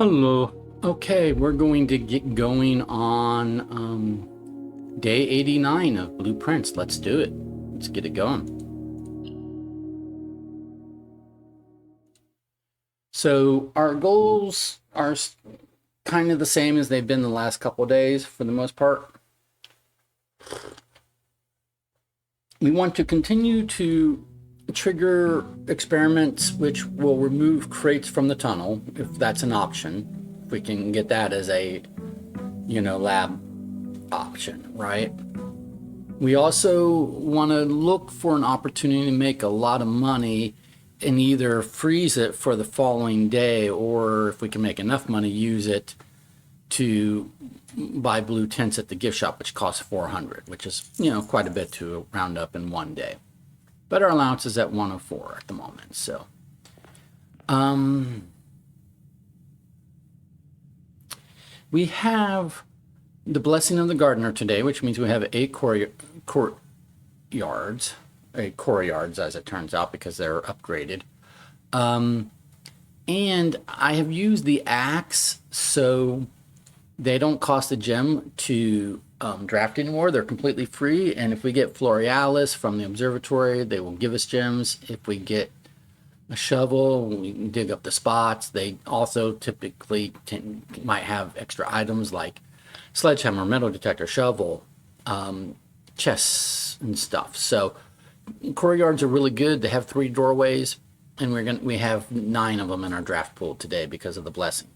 Hello. Okay, we're going to get going on day 89 of Blueprints. Let's do it. Let's get it going. So our goals are kind of the same as they've been the last couple of days for the most part. We want to continue to trigger experiments which will remove crates from the tunnel, if that's an option. If we can get that as a, lab option, right? We also want to look for an opportunity to make a lot of money and either freeze it for the following day, or if we can make enough money, use it to buy blue tints at the gift shop, which costs 400, which is, quite a bit to round up in one day. But our allowance is at 104 at the moment. So, we have the blessing of the gardener today, which means we have 8 courtyards, 8 courtyards as it turns out, because they're upgraded. And I have used the axe, so they don't cost a gem to draft anymore. They're completely free, and if we get Florealis from the observatory, they will give us gems. If we get a shovel, we can dig up the spots. They also typically might have extra items like sledgehammer, metal detector, shovel, chests and stuff. So courtyards are really good. They have 3 doorways, and we have 9 of them in our draft pool today because of the blessing.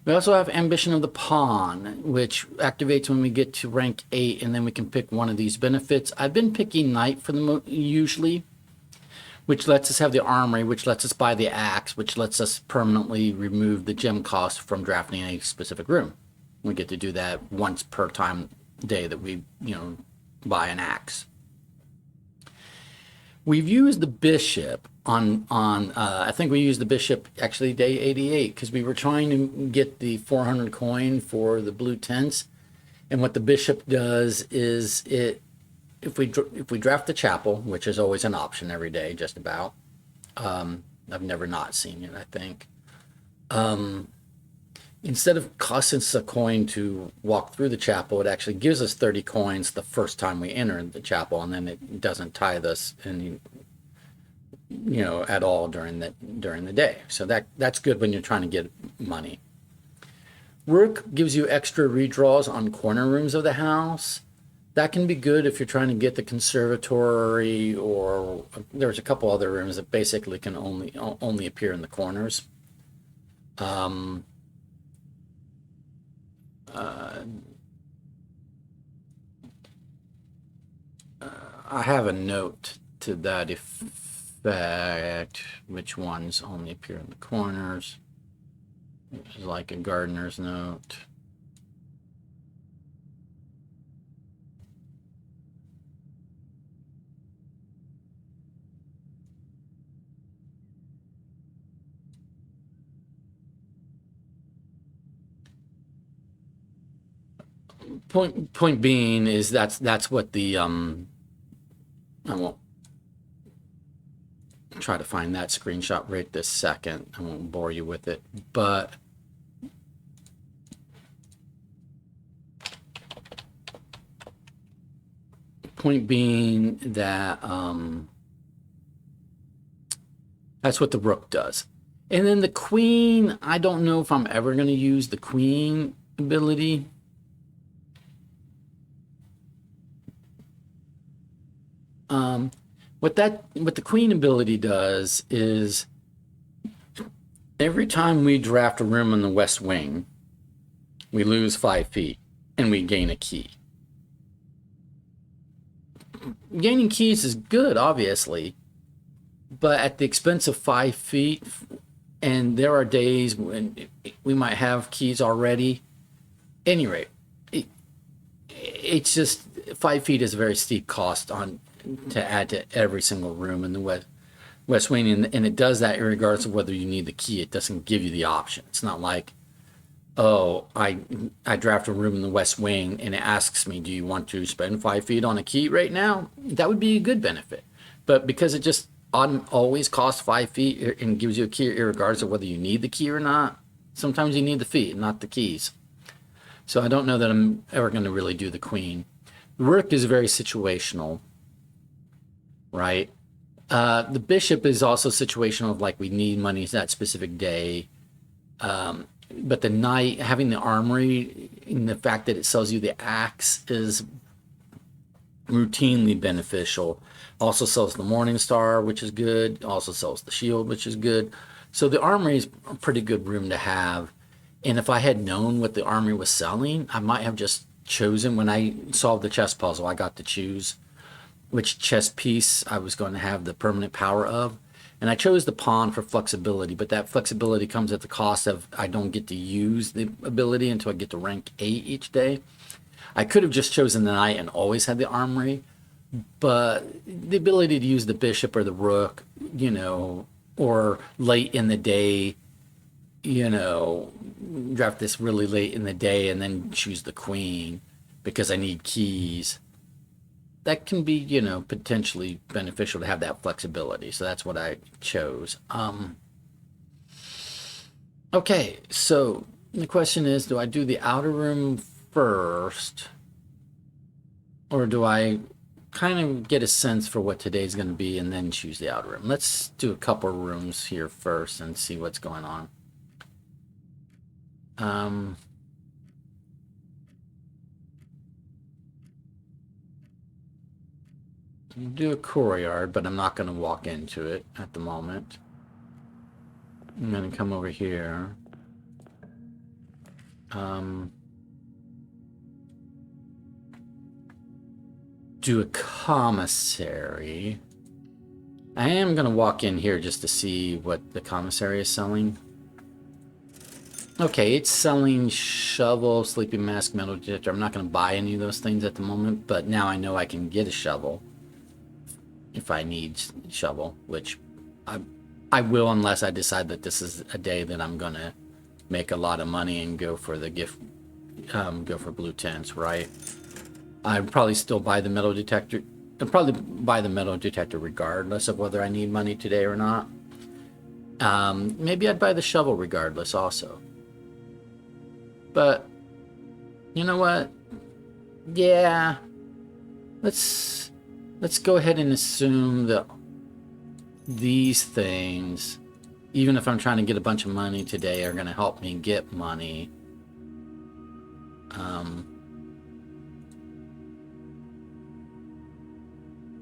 We also have Ambition of the Pawn, which activates when we get to rank 8, and then we can pick one of these benefits. I've been picking Knight for the usually, which lets us have the armory, which lets us buy the axe, which lets us permanently remove the gem cost from drafting a specific room. We get to do that once per day that we, buy an axe. We've used the bishop on I think we used the bishop actually day 88 because we were trying to get the 400 coin for the blue tints, and what the bishop does is if we draft the chapel, which is always an option every day just about, I've never not seen it, I think, instead of costing us a coin to walk through the chapel, it actually gives us 30 coins the first time we enter the chapel, and then it doesn't tithe us any, at all during the day. So that's good when you're trying to get money. Rook gives you extra redraws on corner rooms of the house. That can be good if you're trying to get the conservatory, or there's a couple other rooms that basically can only appear in the corners. I have a note to that effect, which ones only appear in the corners, which is like a gardener's note. Point being is that's what the I won't try to find that screenshot right this second. I won't bore you with it, but point being that that's what the rook does. And then the queen, I don't know if I'm ever going to use the queen ability. What the queen ability does is every time we draft a room in the west wing, we lose 5 feet and we gain a key. Gaining keys is good, obviously, but at the expense of 5 feet, and there are days when we might have keys already. At any rate, it's just 5 feet is a very steep cost to add to every single room in the west wing, and it does that regardless of whether you need the key. It doesn't give you the option. It's not like, oh, I draft a room in the west wing and it asks me, do you want to spend 5 feet on a key right now? That would be a good benefit. But because it just always costs 5 feet and gives you a key regardless of whether you need the key or not, Sometimes you need the feet, not the keys. So I don't know that I'm ever going to really do the queen. The rook is very situational, right? The bishop is also situational, of like we need money that specific day. But the knight, having the armory, and the fact that it sells you the axe is routinely beneficial. Also sells the Morning Star, which is good. Also sells the shield, which is good. So the armory is a pretty good room to have. And if I had known what the armory was selling, I might have just chosen. When I solved the chess puzzle, I got to choose which chess piece I was going to have the permanent power of. And I chose the pawn for flexibility, but that flexibility comes at the cost of I don't get to use the ability until I get to rank 8 each day. I could have just chosen the knight and always had the armory, but the ability to use the bishop or the rook, or late in the day, draft this really late in the day and then choose the queen because I need keys. That can be, potentially beneficial to have that flexibility. So that's what I chose. Okay, so the question is, do I do the outer room first? Or do I kind of get a sense for what today's going to be and then choose the outer room? Let's do a couple rooms here first and see what's going on. Do a courtyard, but I'm not going to walk into it at the moment. I'm going to come over here. Do a commissary. I am going to walk in here just to see what the commissary is selling. Okay, it's selling shovel, sleeping mask, metal detector. I'm not going to buy any of those things at the moment, but now I know I can get a shovel if I need shovel, which I will unless I decide that this is a day that I'm going to make a lot of money and go for the gift, go for blue tints, right? I'd probably still buy the metal detector. I'd probably buy the metal detector regardless of whether I need money today or not. Maybe I'd buy the shovel regardless also. But you know what? Yeah, let's go ahead and assume that these things, even if I'm trying to get a bunch of money today, are going to help me get money.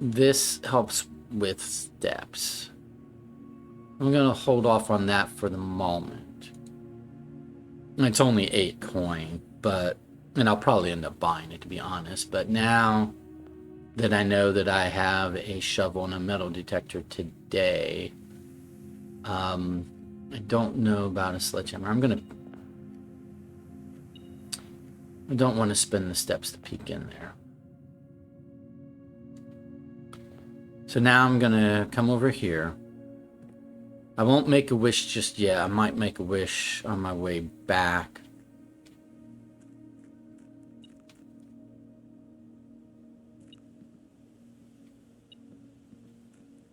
This helps with steps. I'm going to hold off on that for the moment. It's only 8 coin, and I'll probably end up buying it, to be honest. But now that I know that I have a shovel and a metal detector today, I don't know about a sledgehammer. I don't want to spend the steps to peek in there. So now I'm going to come over here. I won't make a wish just yet. I might make a wish on my way back.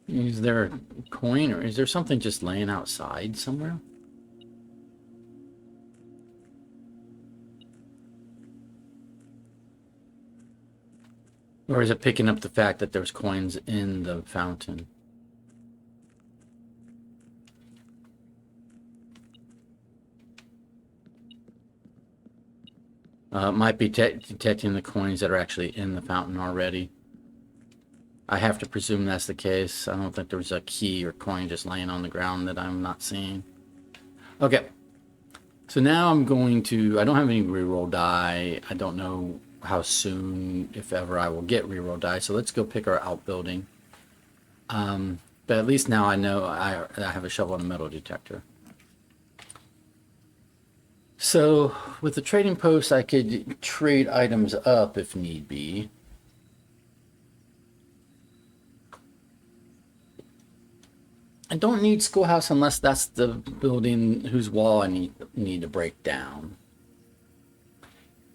Is there a coin or is there something just laying outside somewhere? Or is it picking up the fact that there's coins in the fountain? It might be detecting the coins that are actually in the fountain already. I have to presume that's the case. I don't think there's a key or coin just laying on the ground that I'm not seeing. Okay. So now I'm going to... I don't have any reroll die. I don't know how soon, if ever, I will get reroll die. So let's go pick our outbuilding. But at least now I know I have a shovel and a metal detector. So with the trading post, I could trade items up if need be. I don't need schoolhouse unless that's the building whose wall I need to break down.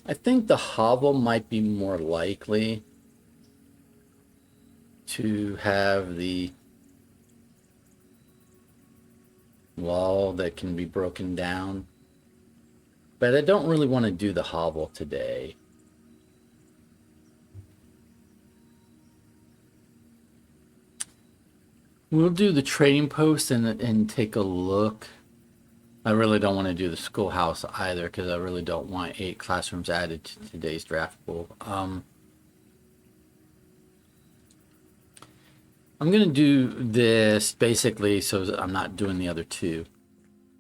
I think the hovel might be more likely to have the wall that can be broken down. But I don't really want to do the hovel today. We'll do the trading post and take a look. I really don't want to do the schoolhouse either because I really don't want 8 classrooms added to today's draft pool. I'm going to do this basically so I'm not doing the other 2.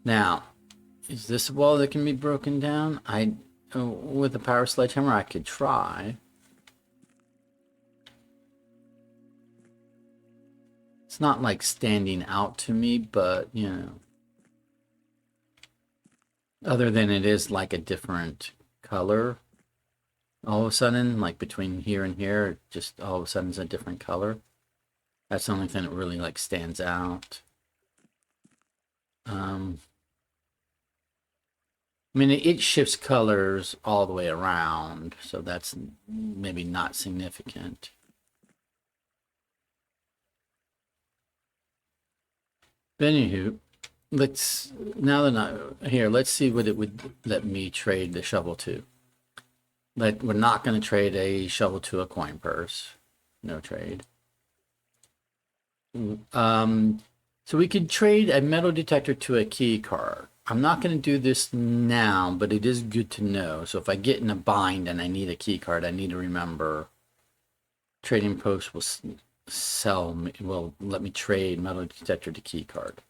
Now, is this a wall that can be broken down? With a power sledgehammer, I could try. It's not like standing out to me, but you know, other than it is like a different color. All of a sudden, like between here and here, just all of a sudden it's a different color. That's the only thing that really like stands out. I mean, it shifts colors all the way around, so that's maybe not significant. But anywho, let's see what it would let me trade the shovel to. But we're not going to trade a shovel to a coin purse. No trade. So we could trade a metal detector to a key card. I'm not going to do this now, but it is good to know. So if I get in a bind and I need a key card, I need to remember trading post will let me trade metal detector to key card.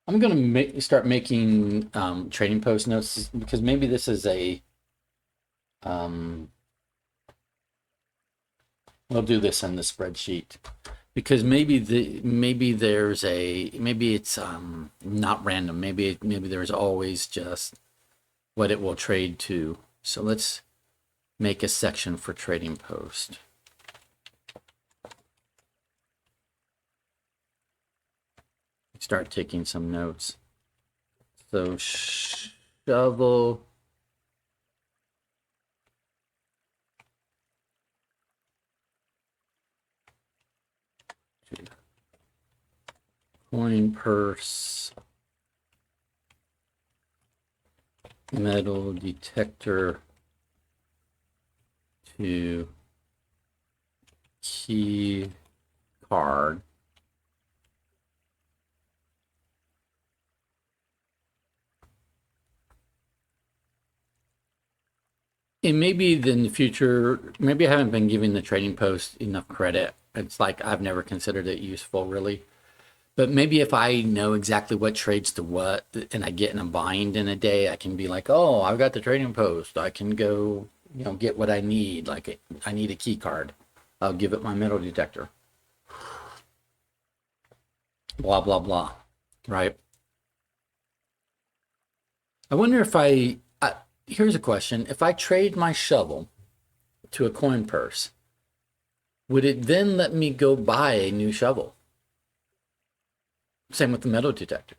I'm going to start making trading post notes because maybe this is a we'll do this in the spreadsheet. Because maybe it's not random. Maybe there's always just what it will trade to. So let's make a section for trading post. Start taking some notes. So shovel. Coin purse, metal detector to key card. And maybe in the future, maybe I haven't been giving the trading post enough credit. It's like I've never considered it useful, really. But maybe if I know exactly what trades to what, and I get in a bind in a day, I can be like, oh, I've got the trading post. I can go, get what I need. Like I need a key card. I'll give it my metal detector. Blah, blah, blah. Right? I wonder if here's a question. If I trade my shovel to a coin purse, would it then let me go buy a new shovel? Same with the metal detector.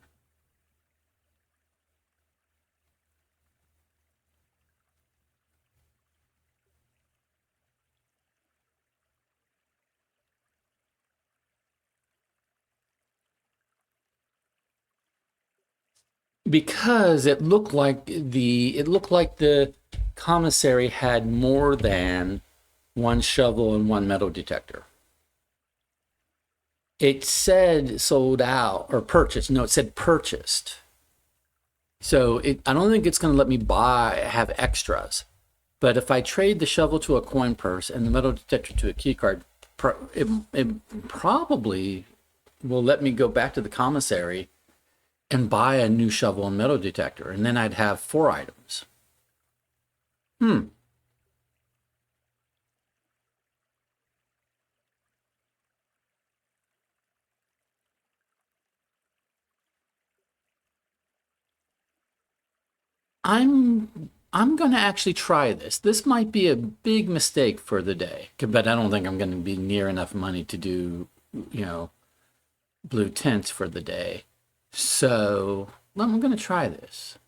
Because it looked like the commissary had more than one shovel and one metal detector. It said sold out or purchased. No, it said purchased. So I don't think it's going to let me have extras. But if I trade the shovel to a coin purse and the metal detector to a key card, it probably will let me go back to the commissary and buy a new shovel and metal detector. And then I'd have 4 items. I'm going to actually try this. This might be a big mistake for the day, but I don't think I'm going to be near enough money to do, blue tints for the day. So I'm going to try this.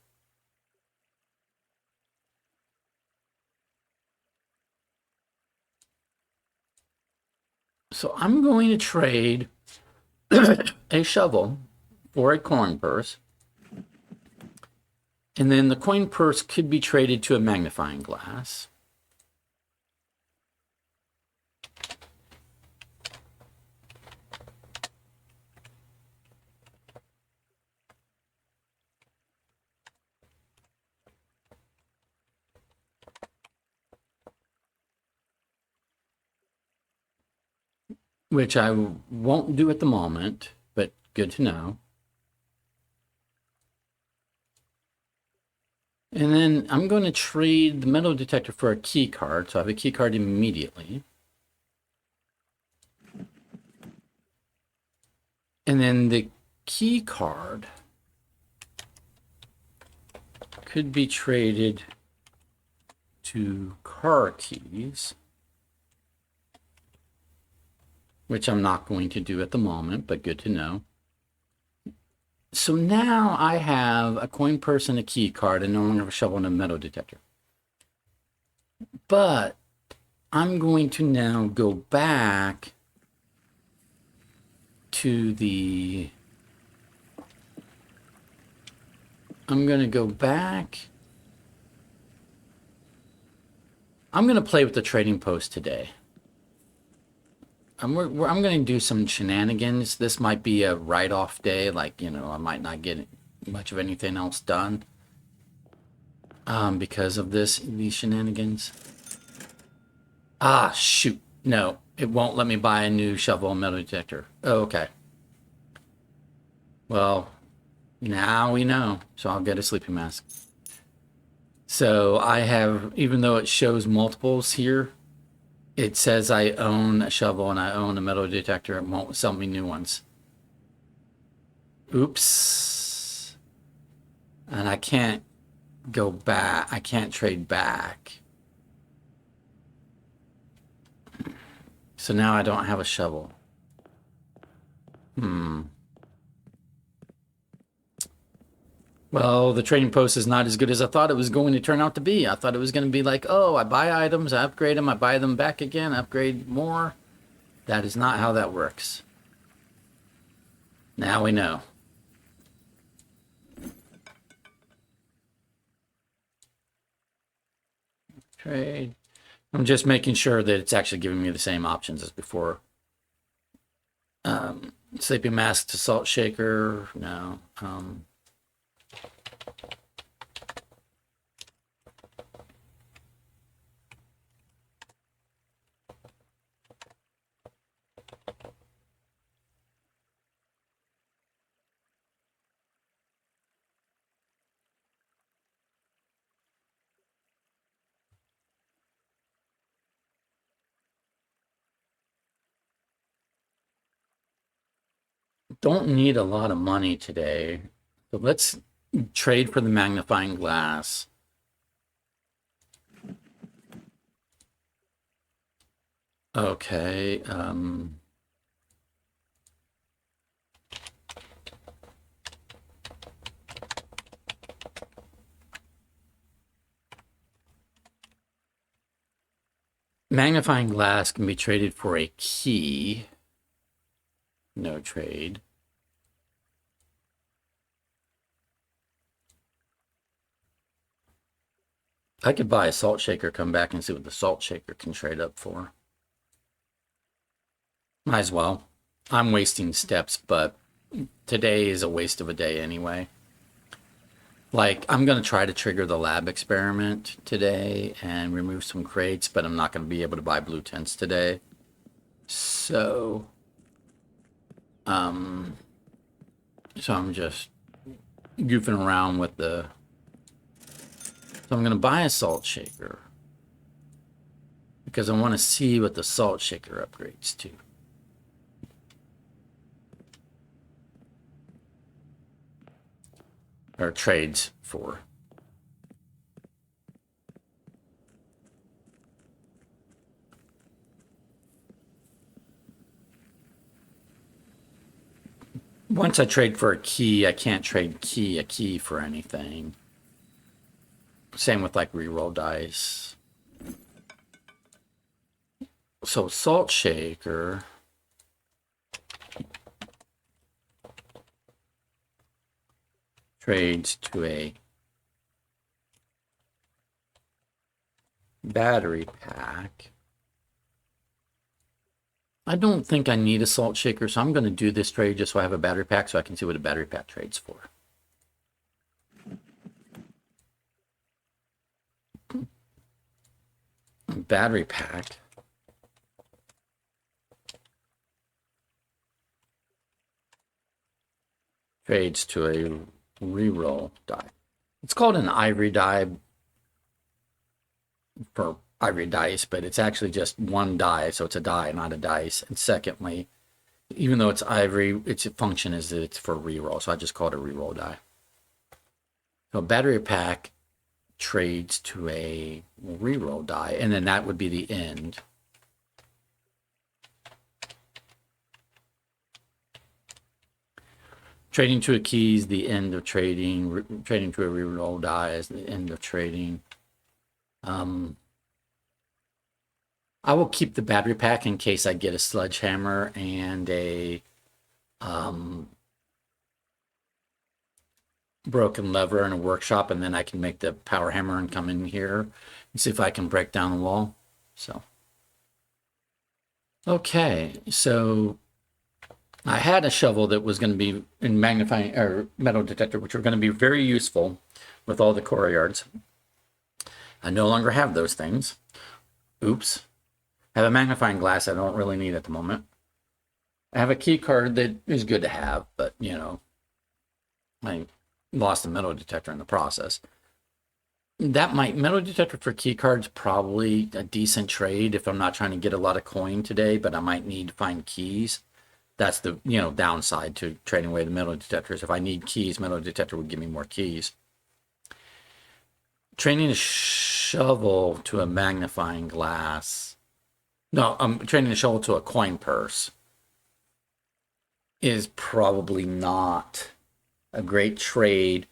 So I'm going to trade a shovel for a coin purse. And then the coin purse could be traded to a magnifying glass. Which I won't do at the moment, but good to know. And then I'm going to trade the metal detector for a key card. So I have a key card immediately. And then the key card could be traded to car keys, which I'm not going to do at the moment, but good to know. So now I have a coin purse and a key card and no longer have a shovel and a metal detector. But I'm going to now go back to the... I'm going to go back. I'm going to play with the trading post today. I'm going to do some shenanigans. This might be a write-off day. Like, you know, I might not get much of anything else done because of these shenanigans. Ah, shoot. No, it won't let me buy a new shovel and metal detector. Oh, okay. Well, now we know. So I'll get a sleeping mask. So I have, even though it shows multiples here, it says I own a shovel and I own a metal detector. It won't sell me new ones. Oops. And I can't go back. I can't trade back. So now I don't have a shovel. Well, the trading post is not as good as I thought it was going to turn out to be. I thought it was going to be like, oh, I buy items, I upgrade them, I buy them back again, upgrade more. That is not how that works. Now we know. Trade. I'm just making sure that it's actually giving me the same options as before. Sleeping mask to salt shaker. No. Don't need a lot of money today. So let's trade for the magnifying glass. Okay. Magnifying glass can be traded for a key. No trade. I could buy a salt shaker, come back and see what the salt shaker can trade up for. Might as well. I'm wasting steps, but today is a waste of a day anyway. Like, I'm going to try to trigger the lab experiment today and remove some crates, but I'm not going to be able to buy blue tents today. So I'm just goofing around with the... So I'm going to buy a salt shaker because I want to see what the salt shaker upgrades to. Or trades for. Once I trade for a key, I can't trade a key for anything. Same with like reroll dice. So salt shaker trades to a battery pack. I don't think I need a salt shaker, so I'm going to do this trade just so I have a battery pack so I can see what a battery pack trades for. Battery pack trades to a reroll die. It's called an ivory die for ivory dice, but it's actually just one die, so it's a die, not a dice. And secondly, even though it's ivory, its function is that it's for reroll, so I just call it a reroll die. So battery pack trades to a reroll die, and then that would be the end. Trading to a key is the end of trading. Trading to a reroll die is the end of trading. I will keep the battery pack in case I get a sledgehammer and a broken lever in a workshop, and then I can make the power hammer and come in here and see if I can break down the wall. So, okay, so I had a shovel that was going to be in magnifying or metal detector, which are going to be very useful with all the core yards. I no longer have those things. Oops. I have a magnifying glass I don't really need at the moment. I have a key card that is good to have, but you know, I lost a metal detector in the process. That metal detector for key cards probably a decent trade if I'm not trying to get a lot of coin today, but I might need to find keys. That's the downside to trading away the metal detectors. If I need keys, metal detector would give me more keys. Trading a shovel to a magnifying glass. No, I'm trading a shovel to a coin purse is probably not a great trade,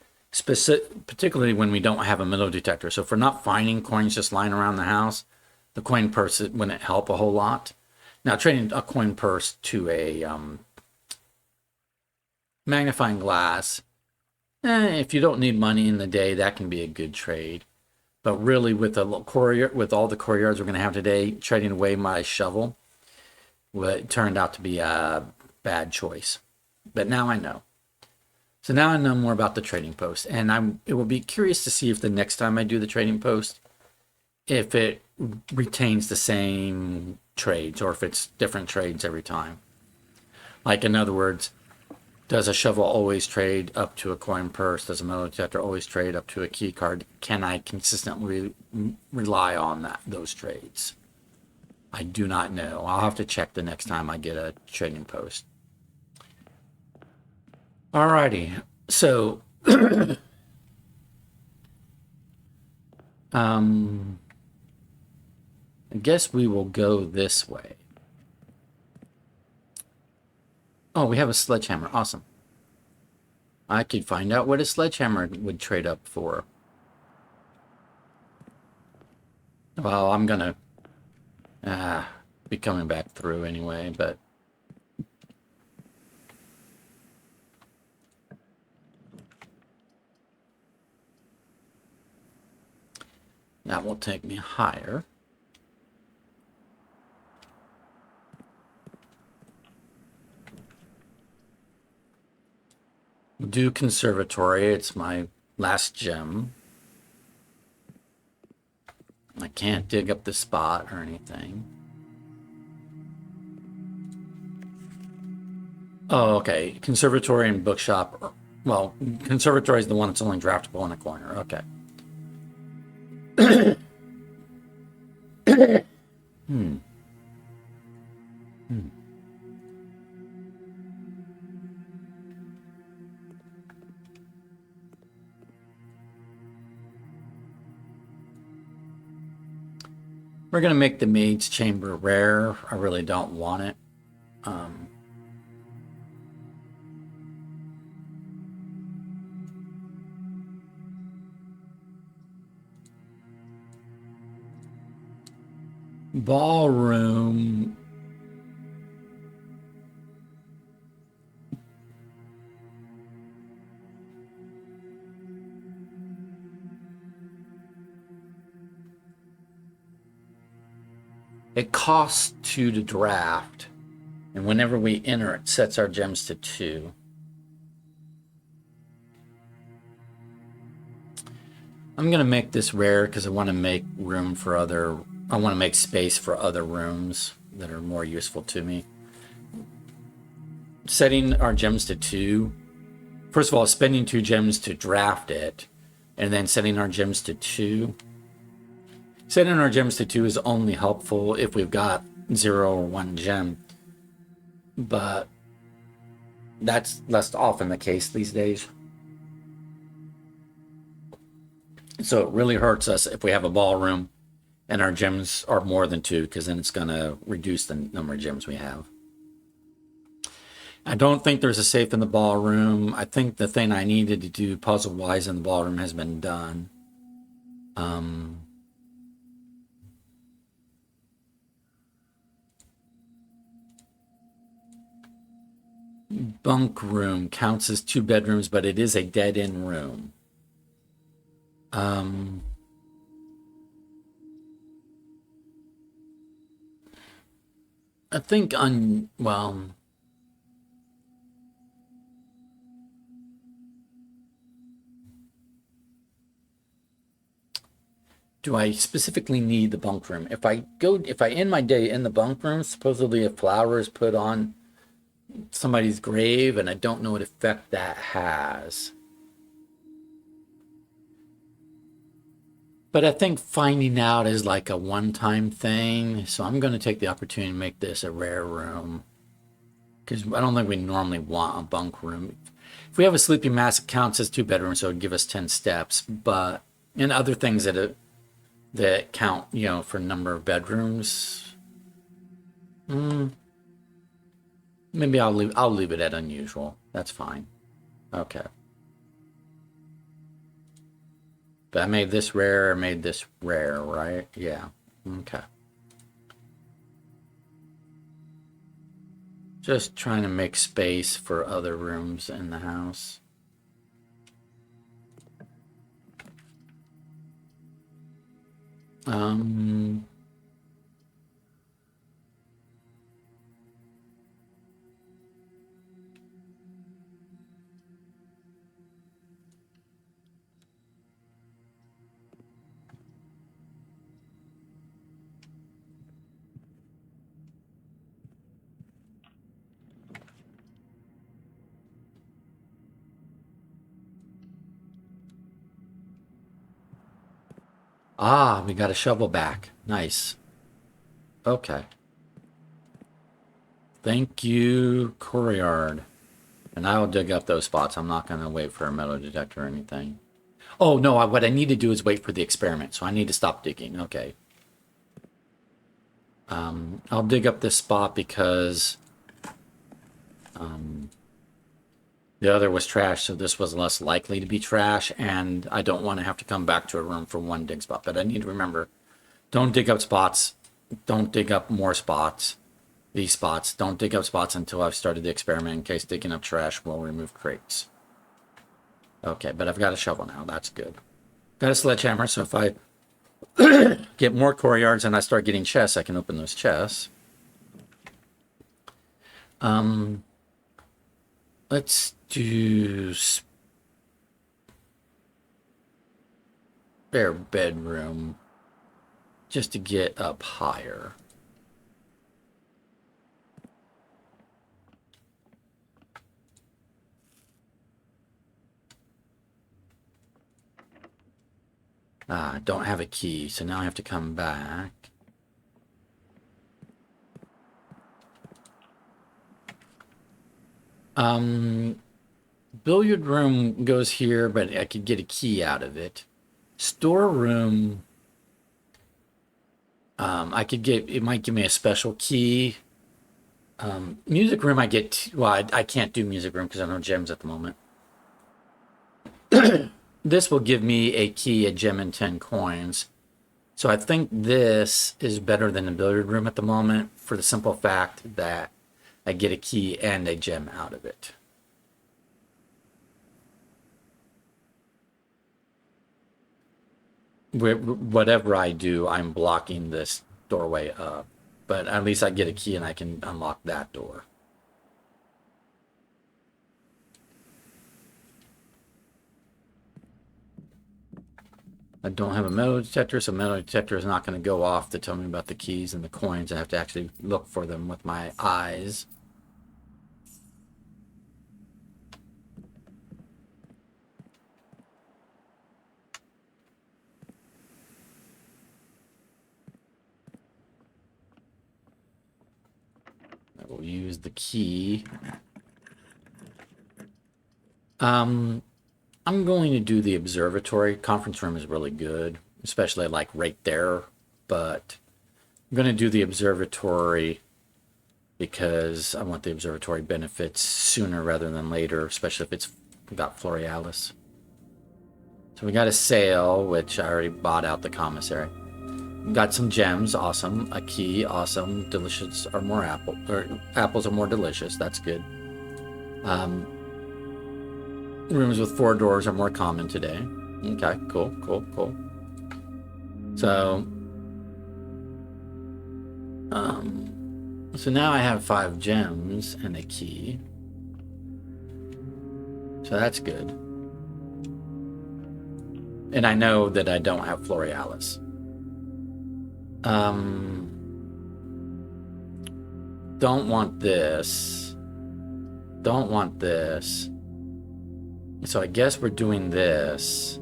particularly when we don't have a metal detector. So if we're not finding coins just lying around the house, the coin purse wouldn't help a whole lot. Now, trading a coin purse to a magnifying glass, if you don't need money in the day, that can be a good trade. But really, with all the core yards we're going to have today, trading away my shovel, it turned out to be a bad choice. But now I know. So now I know more about the trading post, and it will be curious to see if the next time I do the trading post, if it retains the same trades or if it's different trades every time. Like, in other words, does a shovel always trade up to a coin purse? Does a metal detector always trade up to a key card? Can I consistently rely on those trades? I do not know. I'll have to check the next time I get a trading post. Alrighty, so I guess we will go this way. Oh, we have a sledgehammer. Awesome. I could find out what a sledgehammer would trade up for. Well, I'm gonna be coming back through anyway, but that will take me higher. Do conservatory. It's my last gem. I can't dig up the spot or anything. Oh, okay. Conservatory and bookshop. Well, conservatory is the one that's only draftable in a corner. Okay. We're going to make the maid's chamber rare. I really don't want it. Ballroom. It costs 2 to draft, and whenever we enter, it sets our gems to 2. I'm gonna make this rare because I want to make room for other. I want to make space for other rooms that are more useful to me. Setting our gems to 2. First of all, spending 2 gems to draft it, and then setting our gems to 2. Setting our gems to 2 is only helpful if we've got 0 or 1 gem, but that's less often the case these days. So it really hurts us if we have a ballroom and our gems are more than 2, because then it's going to reduce the number of gems we have. I don't think there's a safe in the ballroom. I think the thing I needed to do puzzle-wise in the ballroom has been done. Bunk room counts as 2 bedrooms, but it is a dead-end room. I think well, do I specifically need the bunk room? If I end my day in the bunk room, supposedly a flower is put on somebody's grave, and I don't know what effect that has. But I think finding out is like a one-time thing, so I'm going to take the opportunity to make this a rare room, because I don't think we normally want a bunk room. If we have a sleeping mass, it counts as 2 bedrooms, so it would give us 10 steps. But and other things that count, for number of bedrooms. Maybe I'll leave it at unusual. That's fine. Okay. But I made this rare, right? Yeah. Okay. Just trying to make space for other rooms in the house. We got a shovel back. Nice. Okay. Thank you, Courtyard. And I will dig up those spots. I'm not going to wait for a metal detector or anything. Oh, no, what I need to do is wait for the experiment, so I need to stop digging. Okay. I'll dig up this spot because the other was trash, so this was less likely to be trash, and I don't want to have to come back to a room for 1 dig spot. But I need to remember, don't dig up spots. Don't dig up more spots. These spots. Don't dig up spots until I've started the experiment, in case digging up trash will remove crates. Okay, but I've got a shovel now. That's good. Got a sledgehammer, so if I get more core yards and I start getting chests, I can open those chests. Let's do spare bedroom just to get up higher. I don't have a key, so now I have to come back. Billiard room goes here, but I could get a key out of it. Storeroom, I could get, it might give me a special key. Music room, I get, well, I can't do music room because I don't have gems at the moment. This will give me a key, a gem, and 10 coins. So I think this is better than the billiard room at the moment, for the simple fact that I get a key and a gem out of it. Whatever I do, I'm blocking this doorway up. But at least I get a key and I can unlock that door. I don't have a metal detector, so metal detector is not going to go off to tell me about the keys and the coins. I have to actually look for them with my eyes. I will use the key. I'm going to do the observatory. Conference room is really good, especially like right there. But I'm going to do the observatory because I want the observatory benefits sooner rather than later, especially if it's got Florealis. So we got a sale, which I already bought out the commissary. Got some gems, awesome. A key, awesome. Delicious are more apples are more delicious. That's good. Rooms with 4 doors are more common today. Okay, cool. So, so now I have 5 gems and a key. So that's good. And I know that I don't have Florealis. Don't want this. Don't want this. So I guess we're doing this.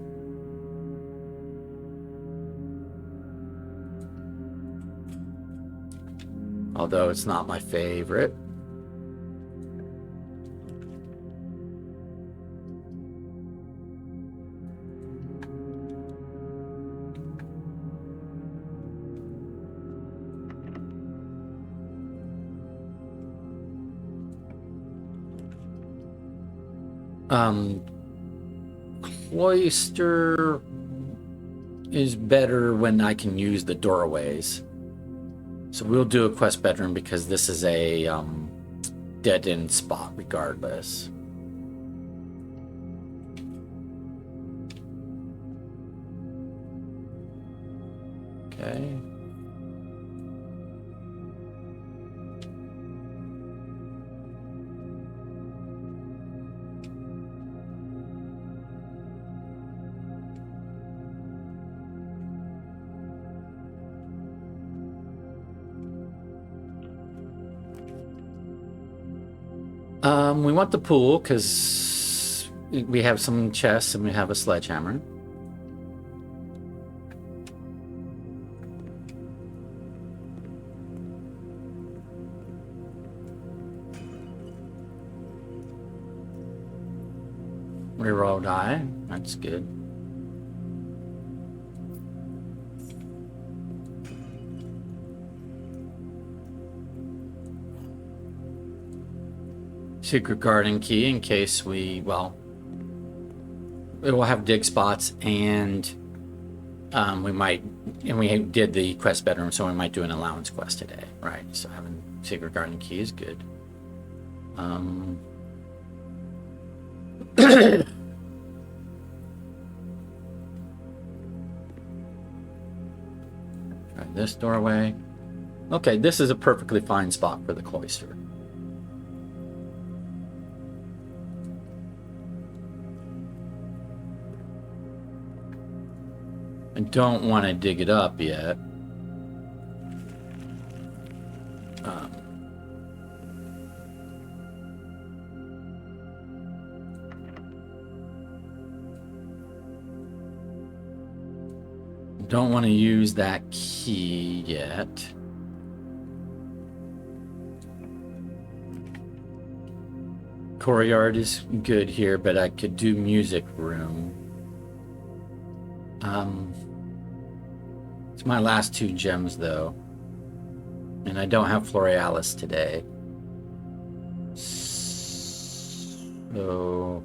Although it's not my favorite. Cloister is better when I can use the doorways. So we'll do a quest bedroom because this is a dead-end spot regardless. Okay. We want the pool because we have some chests and we have a sledgehammer. Reroll die. That's good. Secret garden key in case we, well, it will have dig spots and we might, and we did the quest bedroom, so we might do an allowance quest today, right? So having secret garden key is good. Try this doorway. Okay, this is a perfectly fine spot for the cloister. I don't want to dig it up yet. Don't want to use that key yet. Courtyard is good here, but I could do music room. It's my last 2 gems though. And I don't have Florealis today. So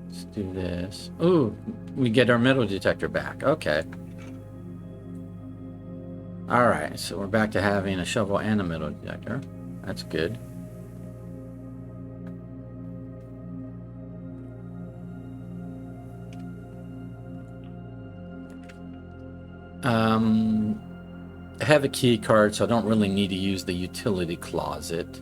let's do this. Ooh, we get our metal detector back. Okay. Alright, so we're back to having a shovel and a metal detector. That's good. I have a key card, so I don't really need to use the utility closet.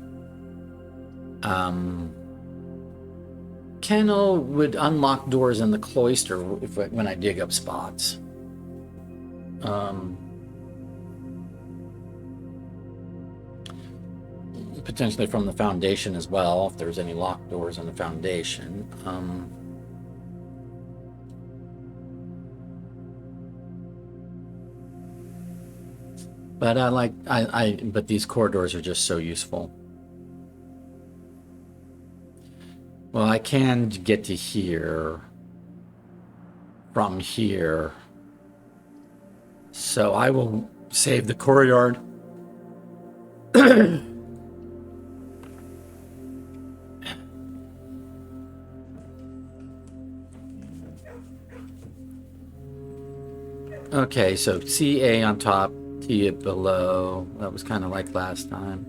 Kennel would unlock doors in the cloister when I dig up spots. Potentially from the foundation as well, if there's any locked doors in the foundation. But but these corridors are just so useful. Well, I can get to here from here. So I will save the courtyard. Okay, so CA on top, T below. That was kind of like last time.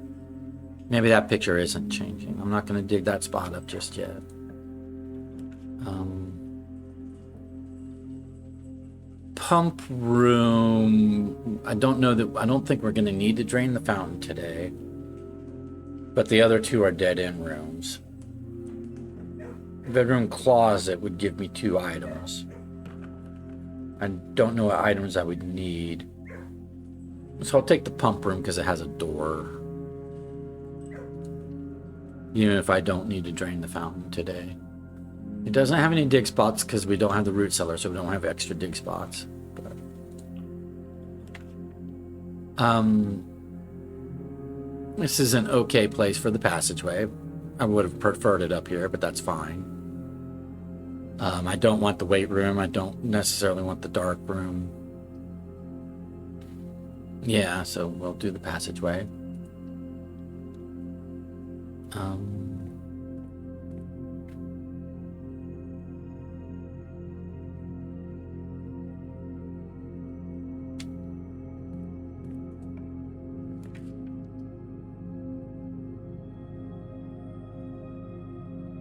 Maybe that picture isn't changing. I'm not going to dig that spot up just yet. Pump room. I don't think we're going to need to drain the fountain today. But the other two are dead-end rooms. Bedroom closet would give me 2 items. I don't know what items I would need. So I'll take the pump room because it has a door. Even if I don't need to drain the fountain today. It doesn't have any dig spots because we don't have the root cellar, so we don't have extra dig spots. But, this is an okay place for the passageway. I would have preferred it up here, but that's fine. I don't want the weight room. I don't necessarily want the dark room. Yeah, so we'll do the passageway.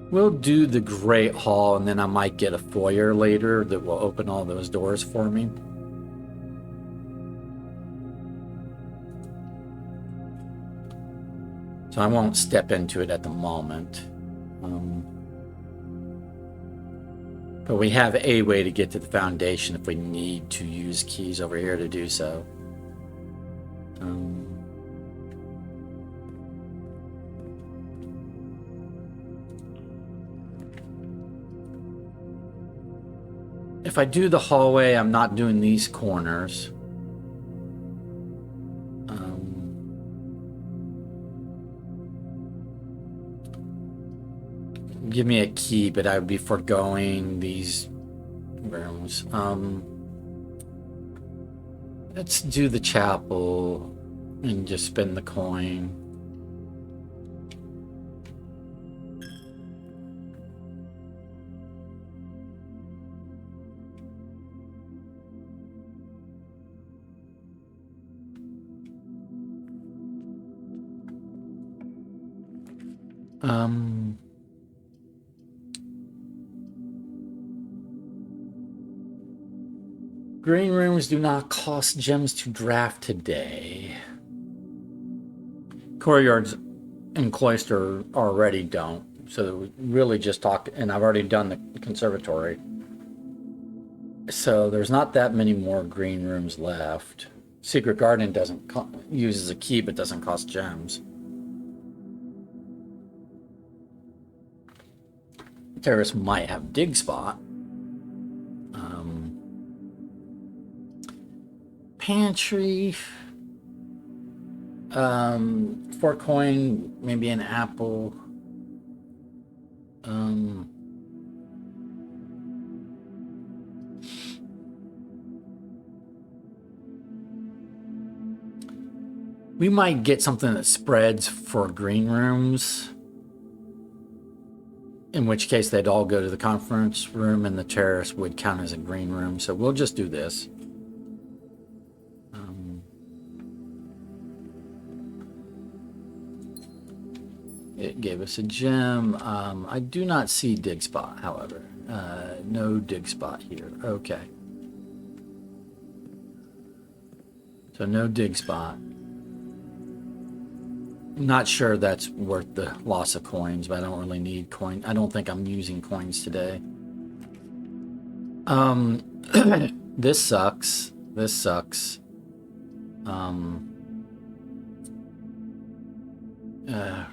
We'll do the Great Hall, and then I might get a foyer later that will open all those doors for me. So I won't step into it at the moment. But we have a way to get to the foundation if we need to use keys over here to do so. If I do the hallway, I'm not doing these corners. Give me a key, but I would be foregoing these rooms. Let's do the chapel and just spend the coin. Green rooms do not cost gems to draft today. Courtyards and cloister already don't. So we really just talked, and I've already done the conservatory. So there's not that many more green rooms left. Secret Garden uses a key but doesn't cost gems. Terrace might have dig spot. Pantry. 4 coin, maybe an apple. We might get something that spreads for green rooms. In which case they'd all go to the conference room and the terrace would count as a green room. So we'll just do this. It gave us a gem. I do not see dig spot, however. No dig spot here. Okay. So no dig spot. Not sure that's worth the loss of coins, but I don't really need coin. I don't think I'm using coins today. This sucks. This sucks.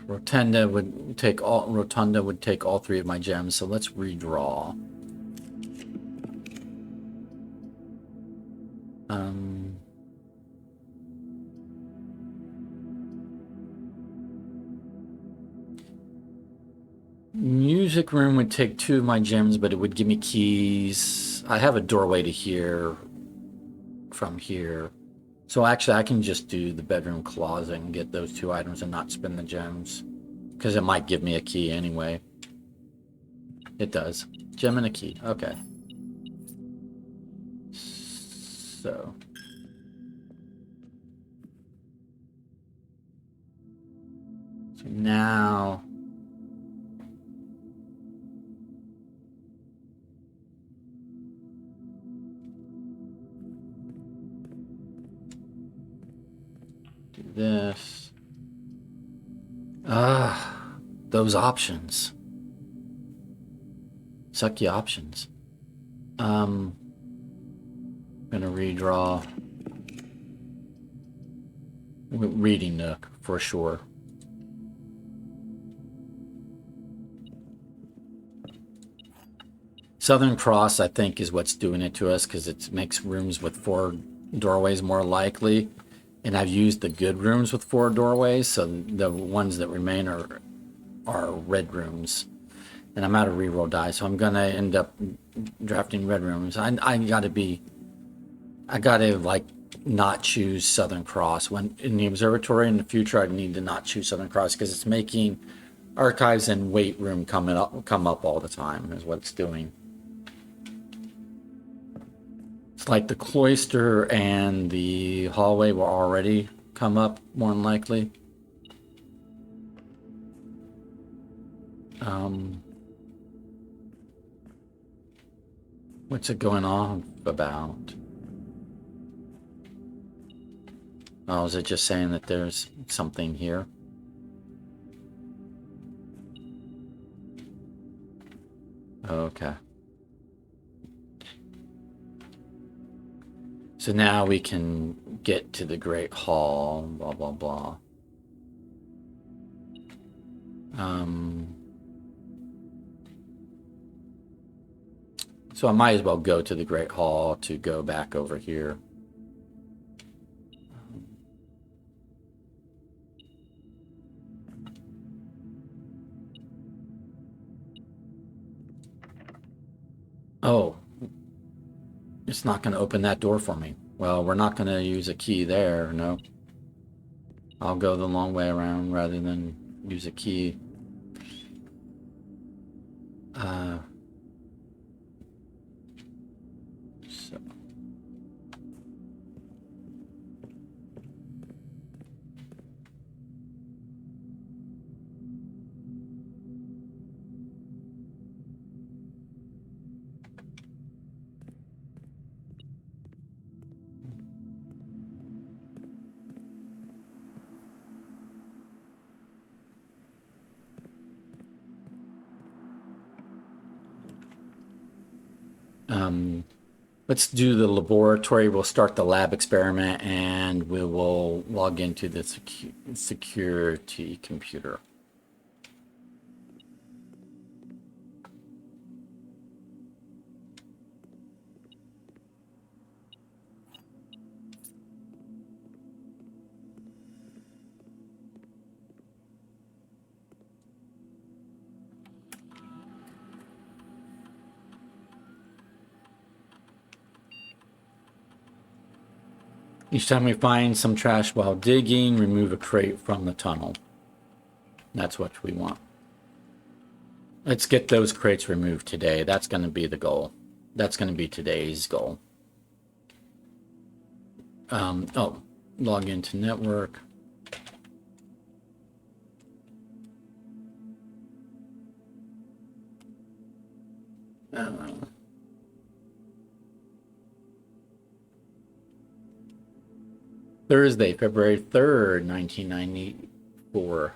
Rotunda would take all three of my gems, so let's redraw. Music room would take 2 of my gems, but it would give me keys. I have a doorway to here from here. So actually I can just do the bedroom closet and get those 2 items and not spend the gems. Because it might give me a key anyway. It does. Gem and a key. Okay. So now do this. Those options. Sucky options. I'm gonna redraw reading nook for sure. Southern Cross, I think, is what's doing it to us because it makes rooms with 4 doorways more likely. And I've used the good rooms with 4 doorways, so the ones that remain are red rooms. And I'm out of reroll die, so I'm gonna end up drafting red rooms. I gotta like not choose Southern Cross. When in the observatory in the future, I need to not choose Southern Cross because it's making archives and weight room come up all the time is what it's doing. It's like the cloister and the hallway will already come up more than likely. What's it going on about? Oh, is it just saying that there's something here? Okay. So now we can get to the Great Hall, blah, blah, blah. So I might as well go to the Great Hall to go back over here. Oh, it's not going to open that door for me. Well, we're not going to use a key there, no. I'll go the long way around rather than use a key. So. Let's do the laboratory. We'll start the lab experiment and we will log into the security computer. Each time we find some trash while digging, remove a crate from the tunnel. That's what we want. Let's get those crates removed today. That's going to be the goal. That's going to be today's goal. Oh, log into network. Thursday, February 3rd, 1994.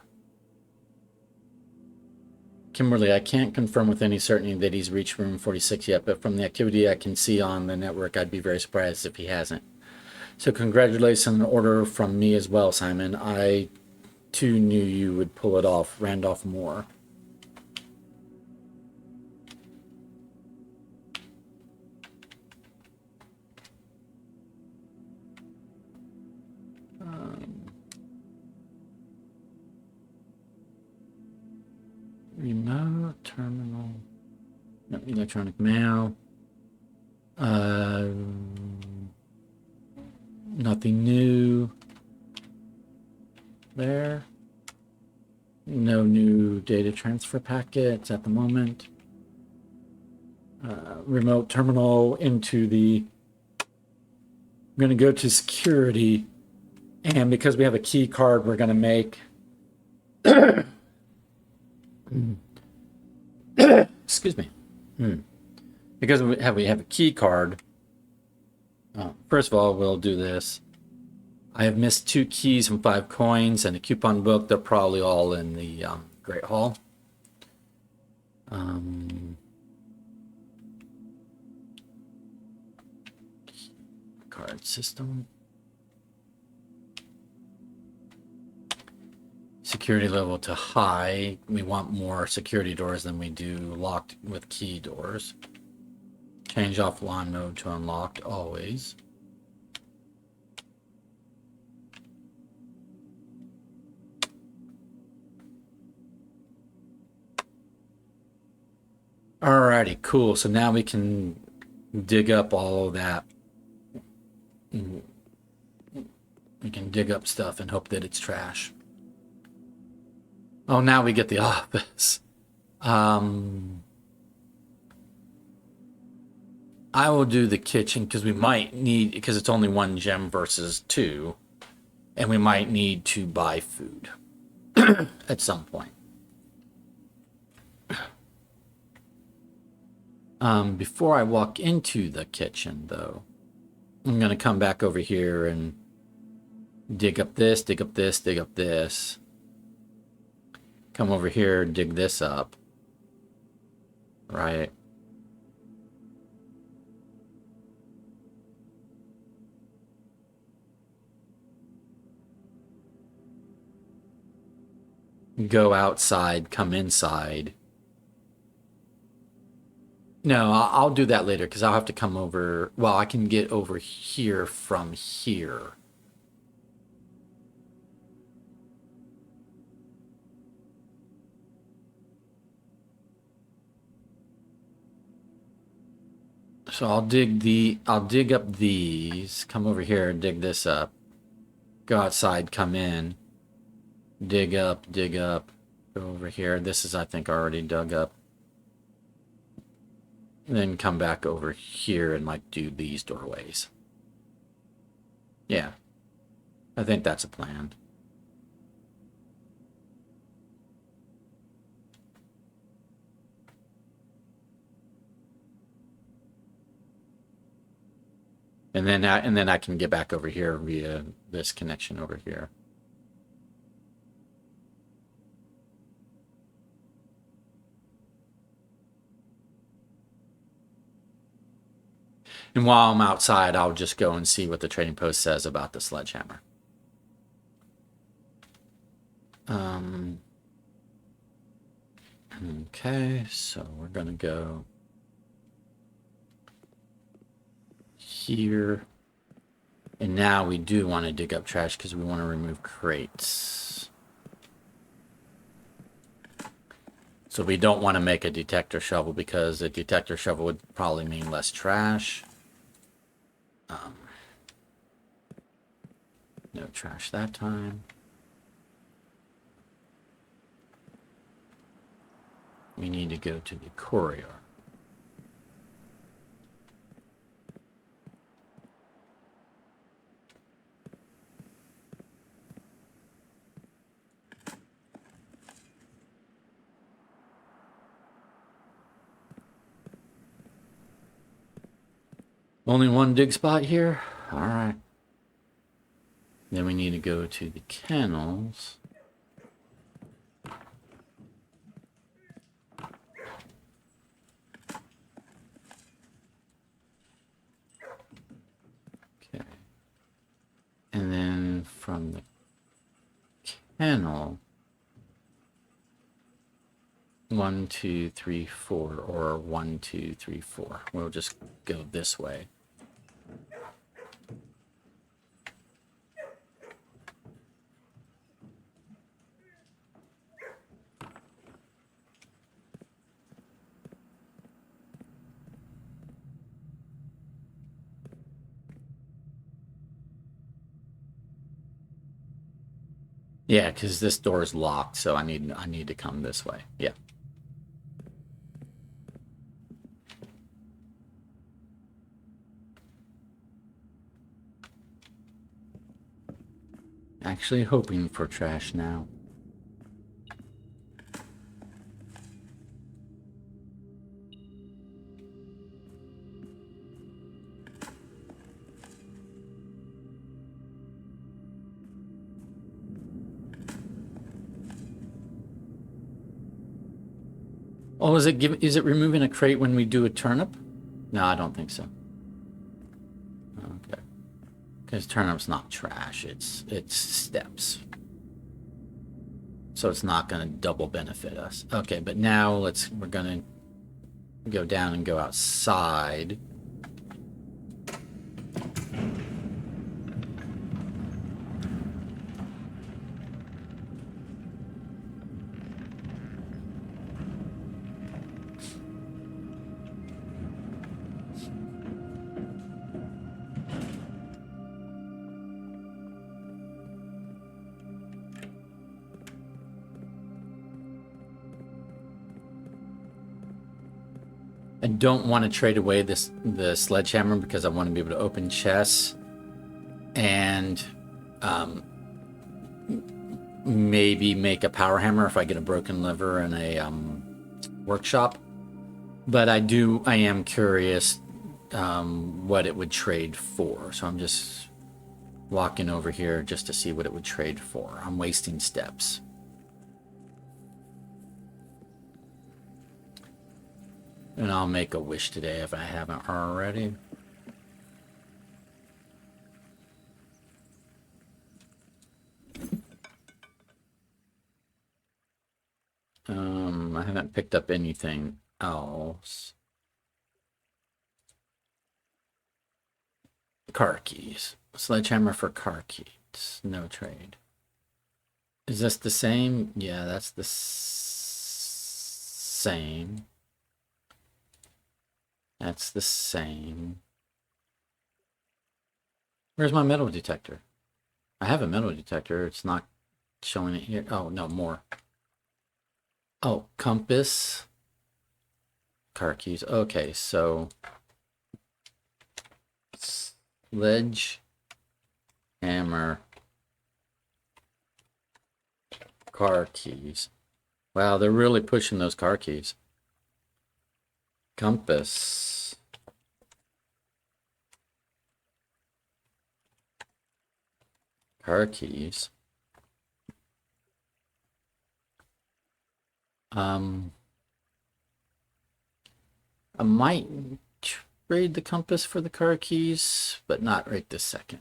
Kimberly, I can't confirm with any certainty that he's reached room 46 yet, but from the activity I can see on the network, I'd be very surprised if he hasn't. So congratulations on the order from me as well, Simon. I too knew you would pull it off. Randolph Moore. Remote terminal. No, electronic mail. Nothing new there. No new data transfer packets at the moment. Remote terminal into the. I'm going to go to security, and because we have a key card, we're going to make. Excuse me. Because we have a key card. First of all, we'll do this. I have missed 2 keys and 5 coins and a coupon book. They're probably all in the Great Hall. Card system. Security level to high. We want more security doors than we do locked with key doors. Change offline mode to unlocked always. Alrighty, cool. So now we can dig up all of that. We can dig up stuff and hope that it's trash. Oh, now we get the office. I will do the kitchen because we might need, because it's only 1 gem versus 2, and we might need to buy food at some point. Before I walk into the kitchen, though, I'm going to come back over here and dig up this, dig up this, dig up this. Come over here, dig this up. Right. Go outside, come inside. No, I'll do that later because I'll have to come over. Well, I can get over here from here. So I'll dig up these, come over here, dig this up, go outside, come in, dig up, go over here. This is, I think, already dug up. And then come back over here and like do these doorways. Yeah. I think that's a plan. And then I can get back over here via this connection over here. And while I'm outside, I'll just go and see what the trading post says about the sledgehammer. Okay, so we're going to go here. And now we do want to dig up trash because we want to remove crates. So we don't want to make a detector shovel because a detector shovel would probably mean less trash. No trash that time. We need to go to the courier. Only 1 dig spot here? All right. Then we need to go to the kennels. Okay. And then from the kennel, 1, 2, 3, 4, or 1, 2, 3, 4. We'll just go this way. Yeah, because this door is locked, so I need to come this way. Yeah. Actually hoping for trash now. Oh, is it removing a crate when we do a turnip? No, I don't think so. Okay. Because turnip's not trash, it's steps. So it's not going to double benefit us. Okay, but now we're going to go down and go outside. I don't want to trade away the sledgehammer because I want to be able to open chests and maybe make a power hammer if I get a broken lever in a workshop. But I am curious what it would trade for. So I'm just walking over here just to see what it would trade for. I'm wasting steps. And I'll make a wish today if I haven't already. I haven't picked up anything else. Car keys. Sledgehammer for car keys. No trade. Is this the same? Yeah, that's the same. That's the same. Where's my metal detector? I have a metal detector. It's not showing it here. Oh, no, more. Oh, compass. Car keys. Okay, so sledge hammer car keys. Wow, they're really pushing those car keys. Compass. Car keys. I might trade the compass for the car keys, but not right this second.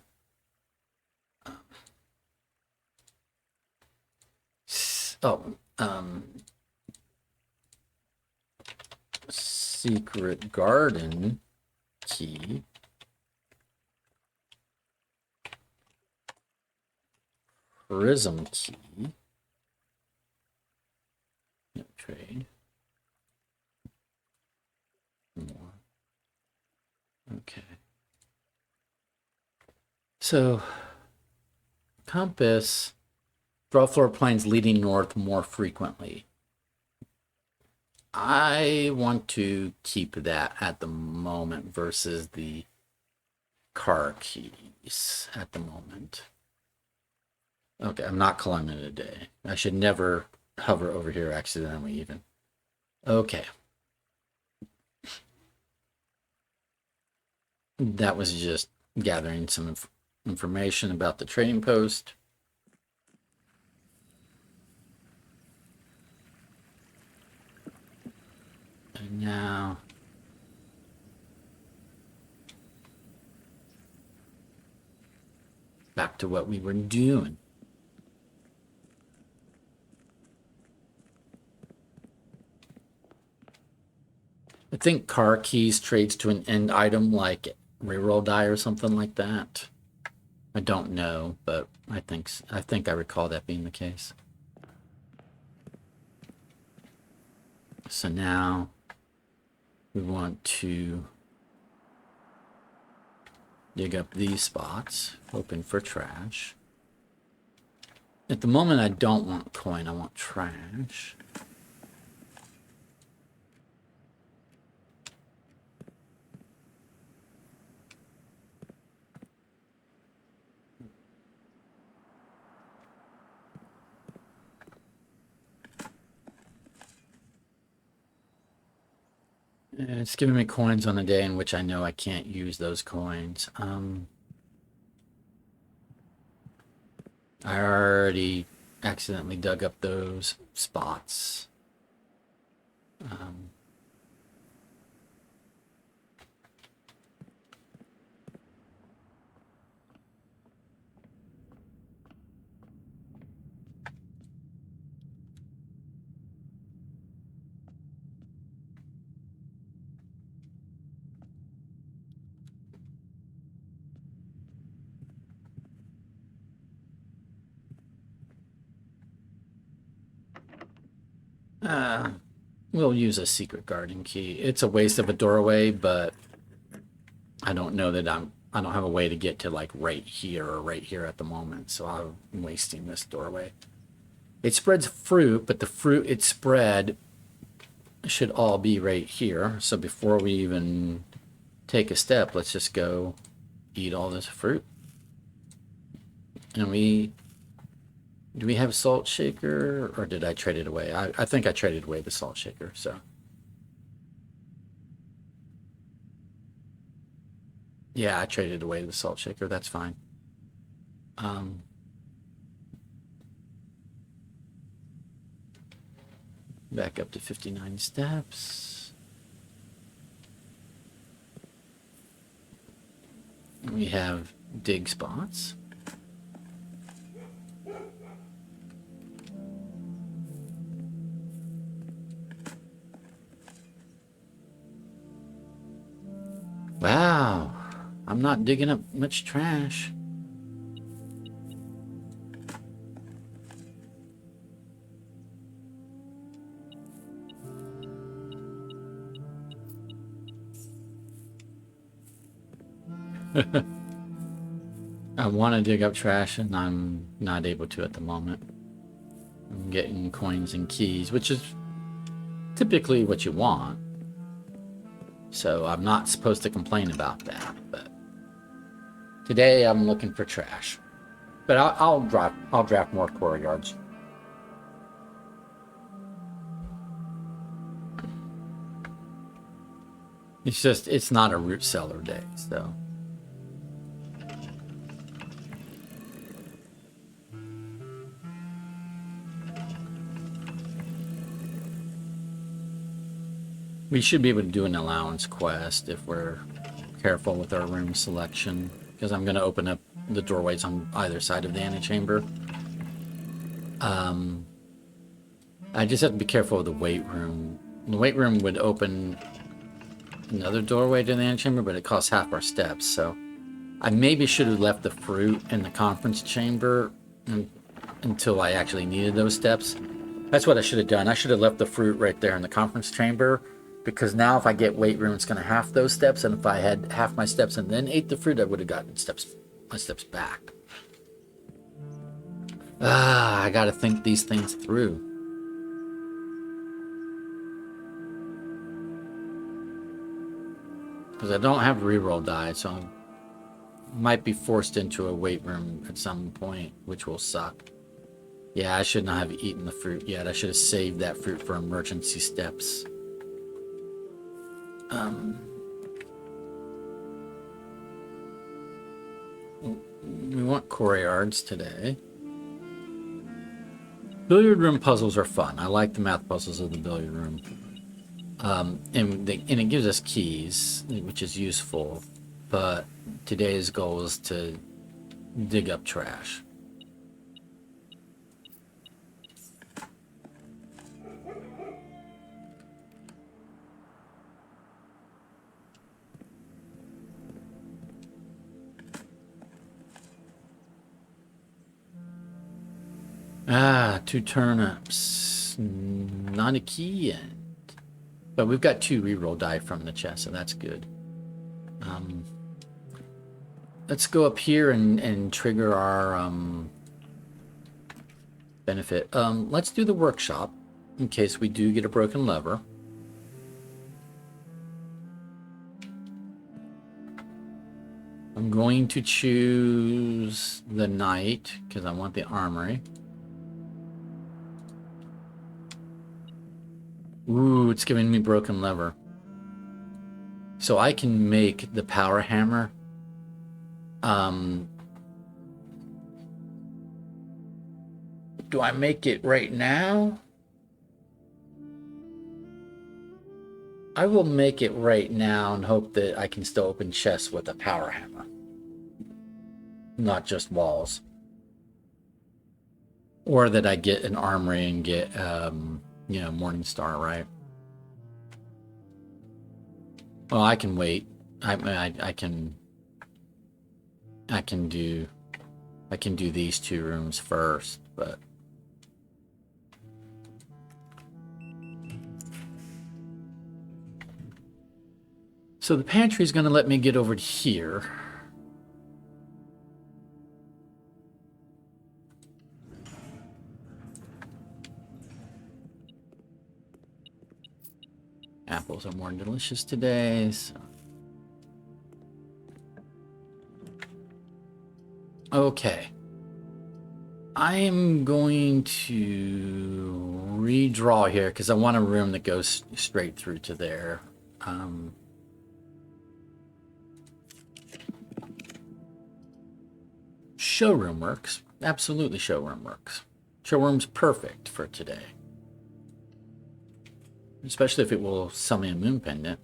Secret garden key. Prism key. No trade. More. Okay. So, compass. Draw floor plans leading north more frequently. I want to keep that at the moment versus the car keys at the moment. Okay, I'm not climbing it today. I should never hover over here accidentally even. Okay. That was just gathering some information about the trading post. And now back to what we were doing. I think car keys trades to an end item like reroll die or something like that. I don't know, but I think I recall that being the case. So now we want to dig up these spots, hoping for trash. At the moment, I don't want coin, I want trash. It's giving me coins on a day in which I know I can't use those coins. I already accidentally dug up those spots. We'll use a secret garden key. It's a waste of a doorway, but I don't know that I don't have a way to get to like right here or right here at the moment, so I'm wasting this doorway. It spreads fruit, but the fruit it spread should all be right here. So before we even take a step, let's just go eat all this fruit. And do we have a salt shaker, or did I trade it away? I think I traded away the salt shaker, so. Yeah, I traded away the salt shaker, that's fine. Back up to 59 steps. We have dig spots. Wow, I'm not digging up much trash. I want to dig up trash and I'm not able to at the moment. I'm getting coins and keys, which is typically what you want. So I'm not supposed to complain about that, but today I'm looking for trash. But I'll draft more core yards. It's not a root cellar day, so. We should be able to do an allowance quest if we're careful with our room selection, because I'm going to open up the doorways on either side of the antechamber. I just have to be careful with the weight room. The weight room would open another doorway to the antechamber, but it costs half our steps, so I maybe should have left the fruit in the conference chamber until I actually needed those steps. That's what I should have done. I should have left the fruit right there in the conference chamber, because now if I get weight room, it's going to half those steps, and if I had half my steps and then ate the fruit, I would have gotten my steps back. I got to think these things through. Because I don't have reroll die, so I might be forced into a weight room at some point, which will suck. Yeah, I should not have eaten the fruit yet. I should have saved that fruit for emergency steps. We want core yards today. Billiard room puzzles are fun. I like the math puzzles of the billiard room. And it gives us keys, which is useful. But today's goal is to dig up trash. Ah, 2 turnips. Not a key yet. But we've got 2 reroll die from the chest, so that's good. Let's go up here and trigger our benefit. Let's do the workshop in case we do get a broken lever. I'm going to choose the knight because I want the armory. Ooh, it's giving me broken lever. So I can make the power hammer. Do I make it right now? I will make it right now and hope that I can still open chests with a power hammer. Not just walls. Or that I get an armory and get, Morning Star, right? Well, I can wait. I can do these 2 rooms first, but so the pantry is going to let me get over to here. Apples are more delicious today, so. Okay. I am going to redraw here because I want a room that goes straight through to there. Showroom works. Absolutely, showroom works. Showroom's perfect for today. Especially if it will sell me a moon pendant.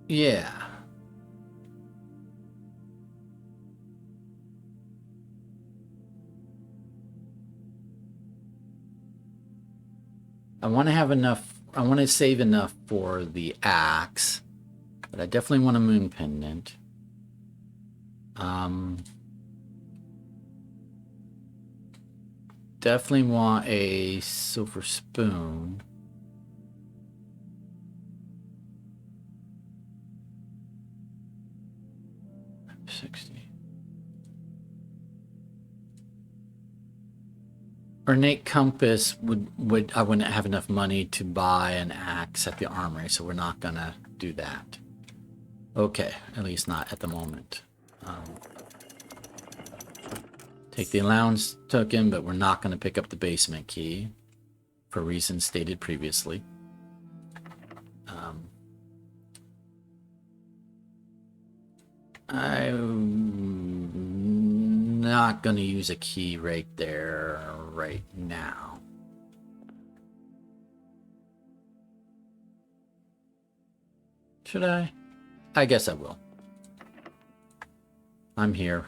Yeah. I want to have enough. I want to save enough for the axe, but I definitely want a moon pendant. Definitely want a silver spoon. $60. Ornate compass would I wouldn't have enough money to buy an axe at the armory, so we're not gonna do that. Okay, at least not at the moment. Take the allowance token, but we're not going to pick up the basement key for reasons stated previously. I'm not going to use a key right there right now. Should I? I guess I will. I'm here.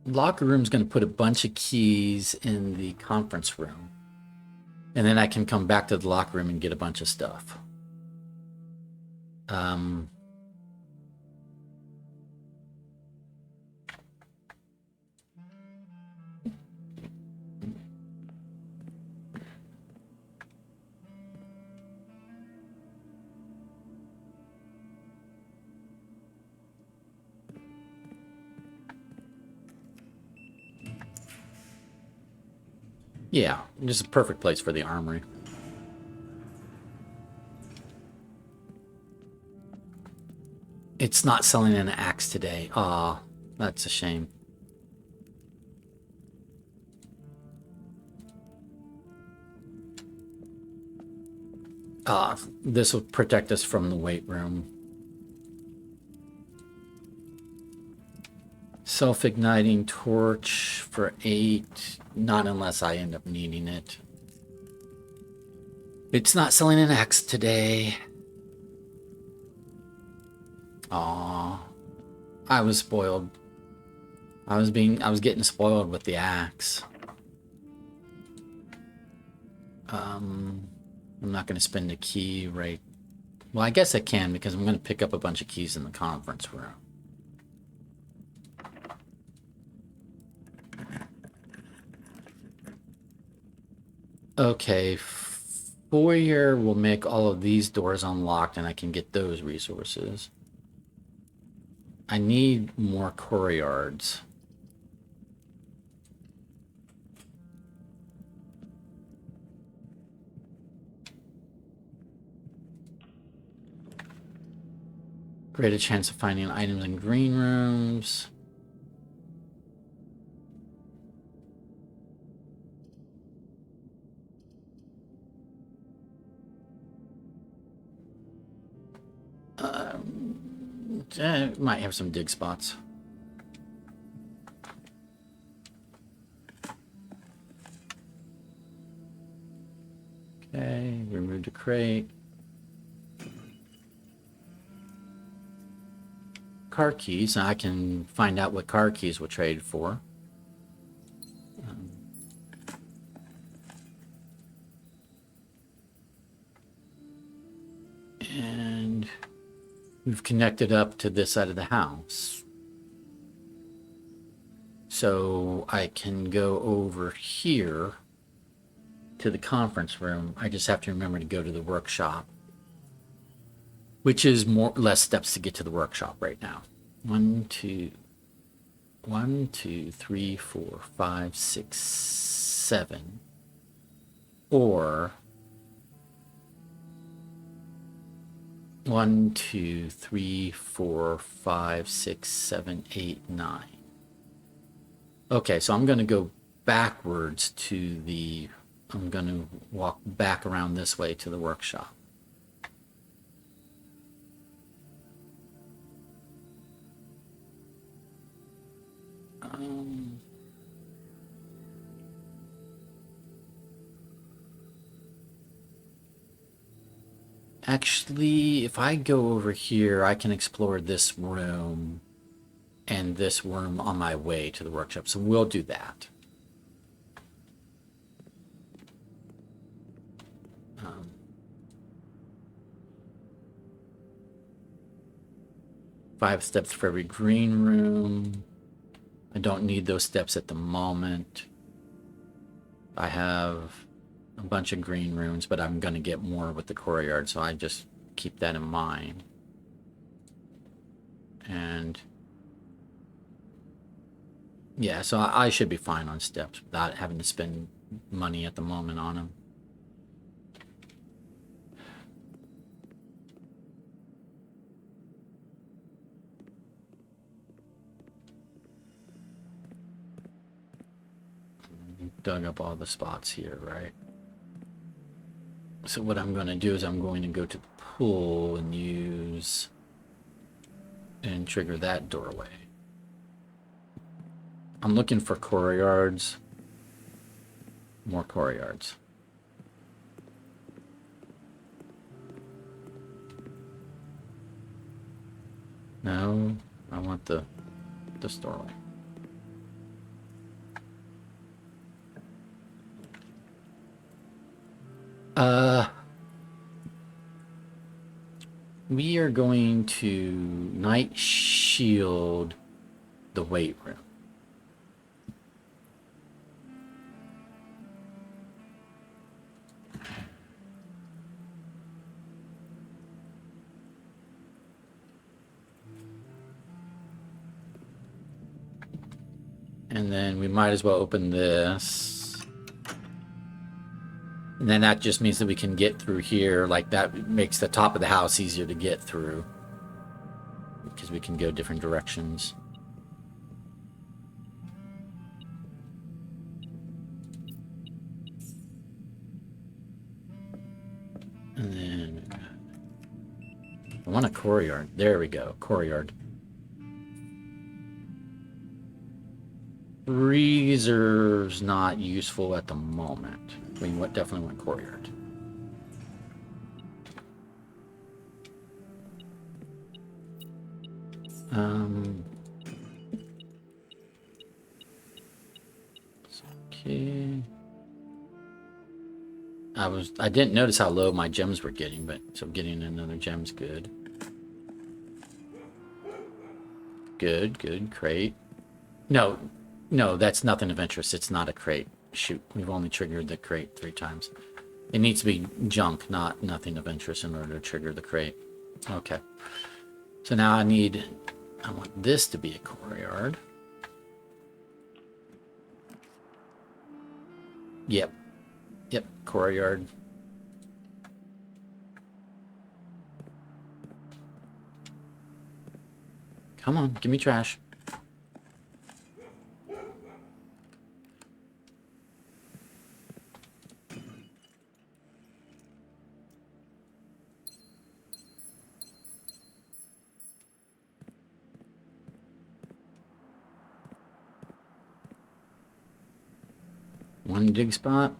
Locker room's going to put a bunch of keys in the conference room. And then I can come back to the locker room and get a bunch of stuff. Yeah, this is a perfect place for the armory. It's not selling an axe today. Aw, that's a shame. This will protect us from the weight room. Self-igniting torch for 8. Not unless I end up needing it. It's not selling an axe today. Aw. I was spoiled. I was getting spoiled with the axe. I'm not going to spend a key right... Well, I guess I can because I'm going to pick up a bunch of keys in the conference room. Okay, foyer will make all of these doors unlocked and I can get those resources. I need more courtyards. Greater chance of finding items in green rooms. Might have some dig spots. Okay, remove the crate. Car keys. I can find out what car keys will trade for. And we've connected up to this side of the house. So I can go over here to the conference room. I just have to remember to go to the workshop, which is less steps to get to the workshop right now. 1, 2, 3, 4, 5, 6, 7. Or 1, 2, 3, 4, 5, 6, 7, 8, 9. Okay, so I'm going to go backwards to the... I'm going to walk back around this way to the workshop. Actually, if I go over here, I can explore this room and this room on my way to the workshop. So we'll do that. 5 steps for every green room. I don't need those steps at the moment. I have a bunch of green rooms, but I'm going to get more with the courtyard, so I just keep that in mind. And yeah, so I should be fine on steps without having to spend money at the moment on them. Dug up all the spots here, right? So what I'm going to do is I'm going to go to the pool and use and trigger that doorway. I'm looking for courtyards. More courtyards. No, I want this doorway. We are going to night shield the weight room. And then we might as well open this. And then that just means that we can get through here. Like that makes the top of the house easier to get through. Because we can go different directions. And then I want a courtyard. There we go, courtyard. Freezer's not useful at the moment. We definitely want courtyard. Okay. I didn't notice how low my gems were getting, but so getting another gem's good. Good, crate. No, that's nothing of interest. It's not a crate. Shoot, we've only triggered the crate 3 times. It needs to be junk, not nothing of interest in order to trigger the crate. Okay. So now I want this to be a courtyard. Yep, courtyard. Come on, give me trash. One dig spot?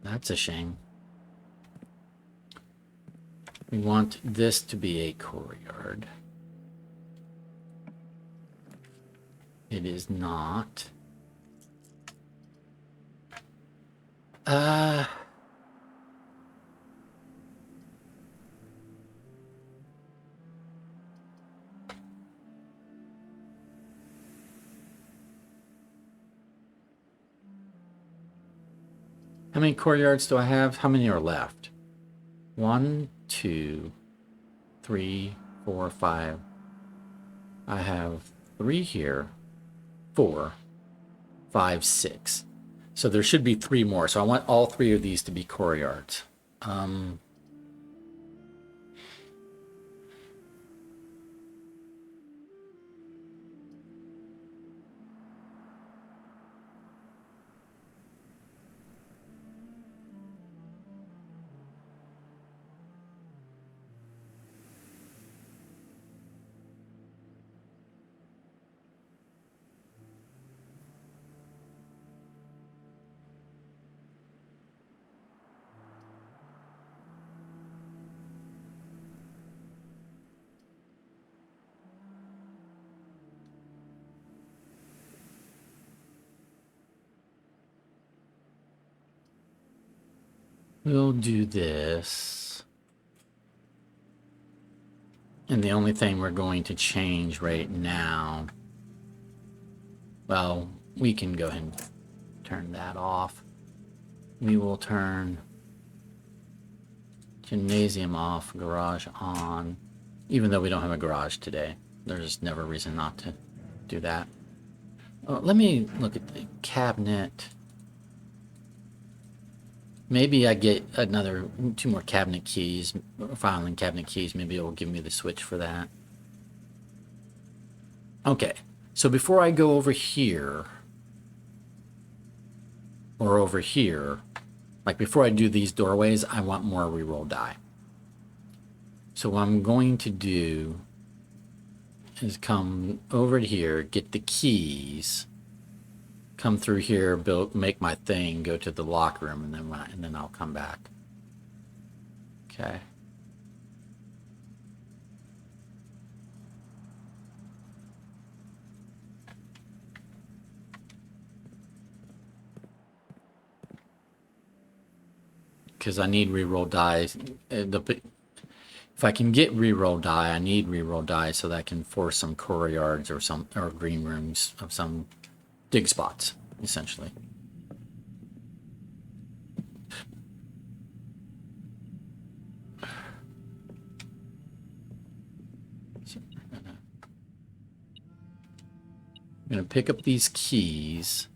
That's a shame. We want this to be a courtyard. It is not. How many courtyards do I have? How many are left? 1, 2, 3, 4, 5. I have 3 here, 4, 5, 6. So there should be 3 more. So I want all 3 of these to be courtyards. We'll do this. And the only thing we're going to change right now, well, we can go ahead and turn that off. We will turn gymnasium off, garage on, even though we don't have a garage today. There's never a reason not to do that. Let me look at the cabinet. Maybe I get another 2 more cabinet keys, filing cabinet keys. Maybe it will give me the switch for that. Okay, so before I go over here, or over here, like before I do these doorways, I want more reroll die. So what I'm going to do is come over here, get the keys, come through here, make my thing, go to the locker room, and then I'll come back. Okay. Because I need reroll die. If I can get reroll die, I need reroll die so that I can force some courtyards or green rooms of some dig spots, essentially. So I'm gonna pick up these keys.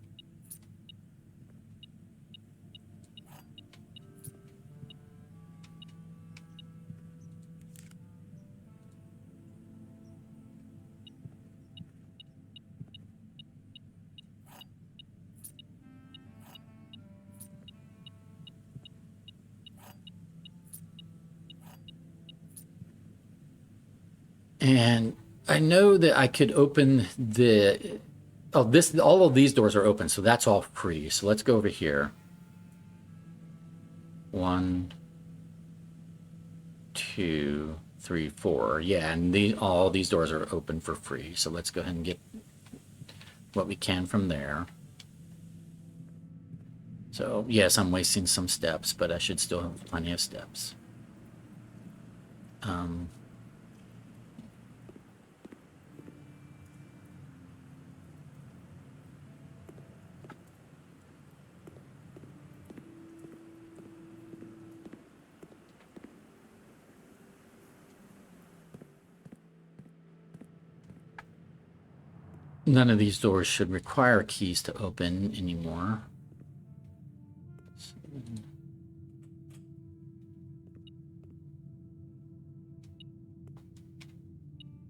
And I know that I could open the... Oh, all of these doors are open, so that's all free. So let's go over here. 1, 2, 3, 4. Yeah, and all these doors are open for free. So let's go ahead and get what we can from there. So yes, I'm wasting some steps, but I should still have plenty of steps. None of these doors should require keys to open anymore.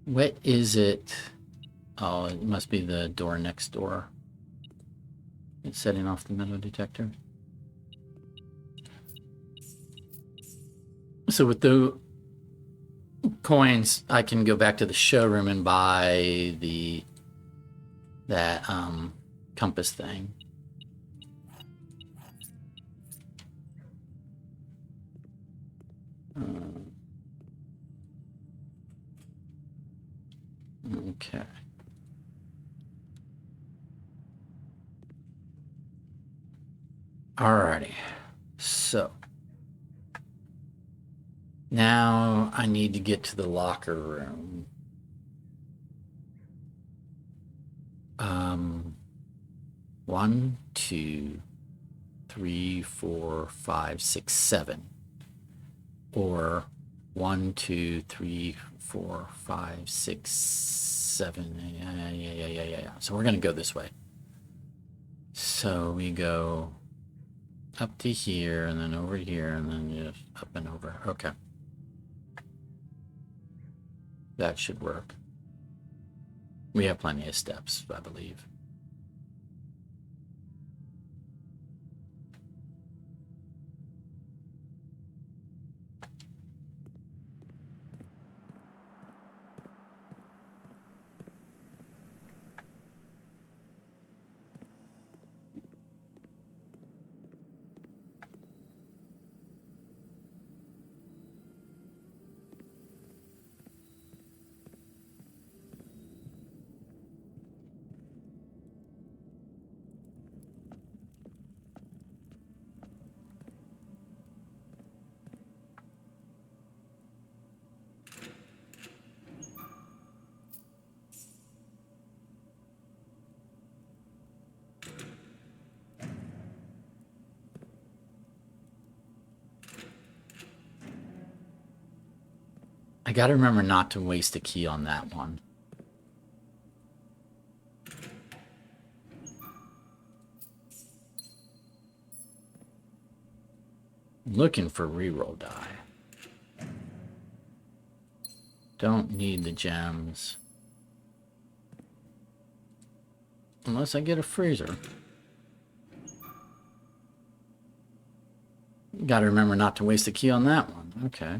What is it? Oh, it must be the door next door. It's setting off the metal detector. So with the coins, I can go back to the showroom and buy that compass thing. Okay. Alrighty. So now I need to get to the locker room. 1, 2, 3, 4, 5, 6, 7. Or 1, 2, 3, 4, 5, 6, 7. Yeah. So we're gonna go this way. So we go up to here, and then over here, and then just up and over. Okay. That should work. We have plenty of steps, I believe. I gotta remember not to waste a key on that one. I'm looking for reroll die. Don't need the gems. Unless I get a freezer. Gotta remember not to waste a key on that one. Okay.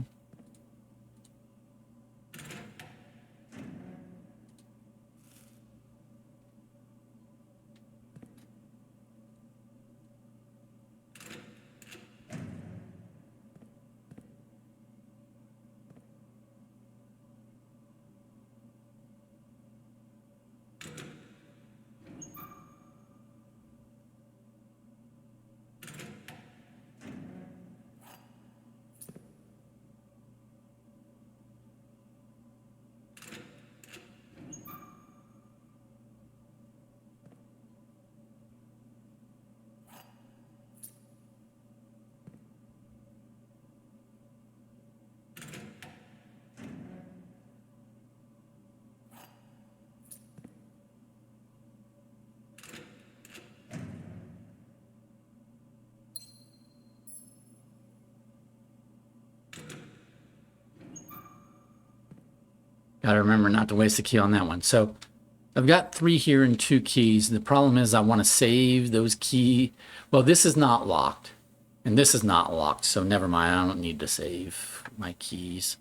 Gotta remember not to waste a key on that one. So I've got 3 here and 2 keys. The problem is I want to save those key. Well, this is not locked. And this is not locked, so never mind. I don't need to save my keys.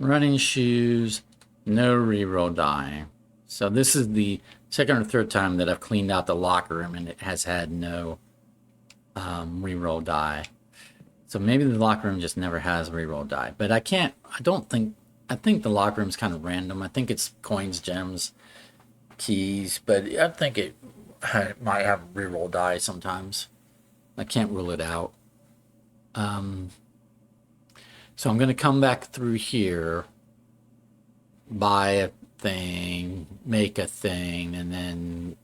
Running shoes, no reroll die. So this is the second or third time that I've cleaned out the locker room and it has had no reroll die. So maybe the locker room just never has reroll die. But I think the locker room's kind of random. I think it's coins, gems, keys, but I think it might have reroll die sometimes. I can't rule it out. So I'm going to come back through here, buy a thing, make a thing, and then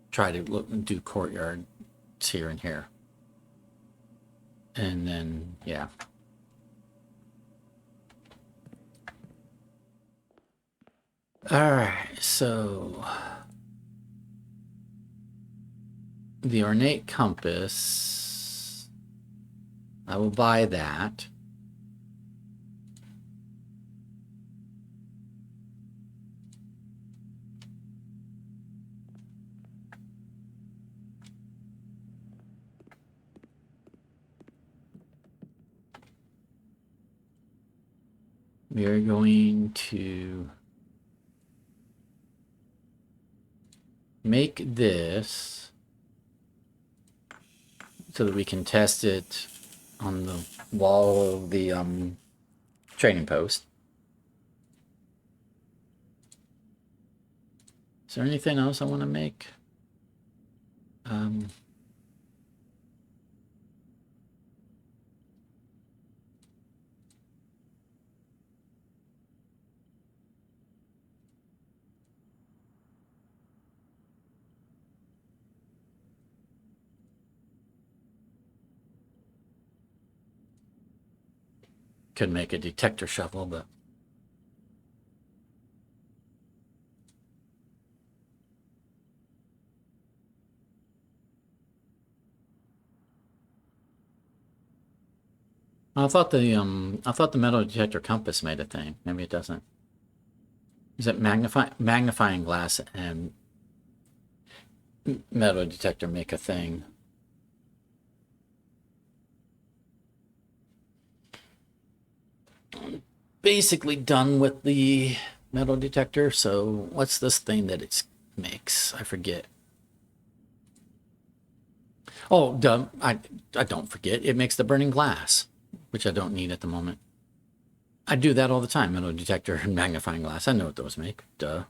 try to do courtyards here and here. And then, yeah. All right, so the ornate compass, I will buy that. We are going to make this so that we can test it on the wall of the trading post. Is there anything else I want to make? Could make a detector shovel, but I thought the metal detector compass made a thing. Maybe it doesn't. Is it magnifying glass and metal detector make a thing? Basically done with the metal detector. So what's this thing that it makes? I forget. Oh, duh, I don't forget. It makes the burning glass, which I don't need at the moment. I do that all the time. Metal detector and magnifying glass. I know what those make. Duh.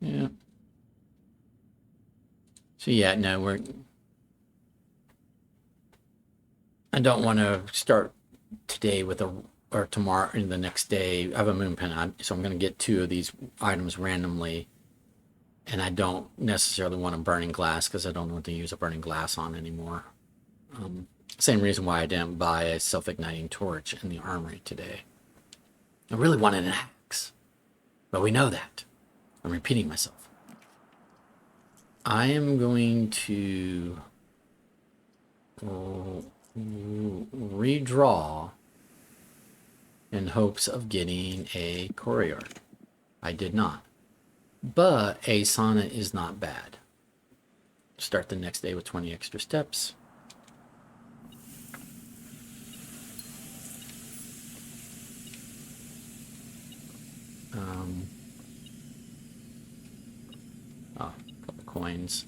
Yeah. So yeah, no, I don't want to start today with or tomorrow or the next day. I have a moon pen, so I'm going to get 2 of these items randomly. And I don't necessarily want a burning glass because I don't know what to use a burning glass on anymore. Same reason why I didn't buy a self-igniting torch in the armory today. I really wanted an axe, but we know that. I'm repeating myself. I am going to redraw in hopes of getting a courtyard. I did not. But a sauna is not bad. Start the next day with 20 extra steps. A couple coins.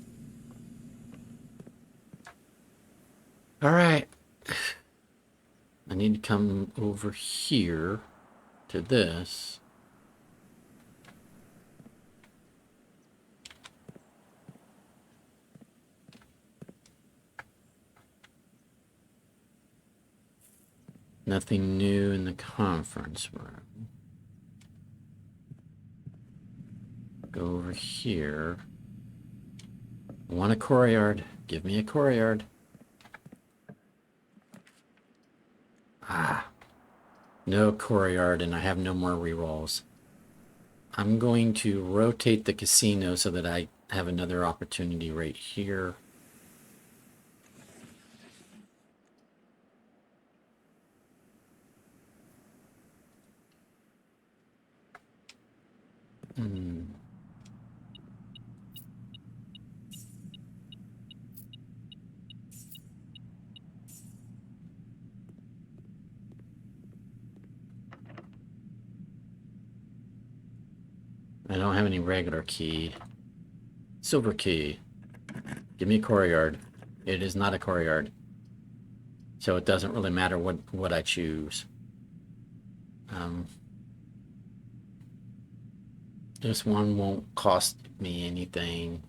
All right. I need to come over here to this. Nothing new in the conference room. Go over here. I want a courtyard. Give me a courtyard. No courtyard, and I have no more rerolls. I'm going to rotate the casino so that I have another opportunity right here. I don't have any regular key. Silver key. Give me a courtyard. It is not a courtyard. So it doesn't really matter what I choose. This one won't cost me anything.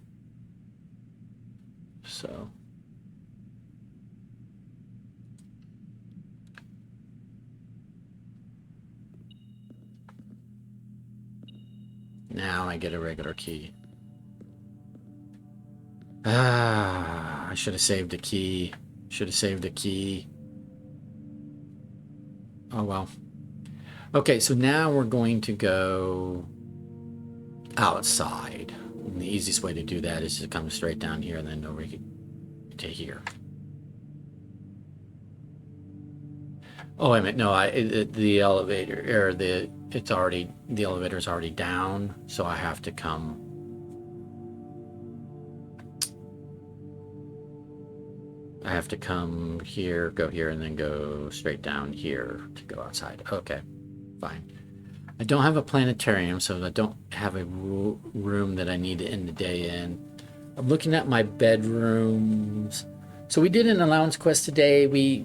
So. Now I get a regular key. Ah, I should have saved a key. Should have saved a key. Oh well. Okay, so now we're going to go outside. And the easiest way to do that is to come straight down here and then over to here. Oh wait a minute, no, the elevator or the elevator's already down, so I have to come. I have to come here, go here, and then go straight down here to go outside. Okay, fine. I don't have a planetarium, so I don't have a room that I need to end the day in. I'm looking at my bedrooms. So we did an allowance quest today. We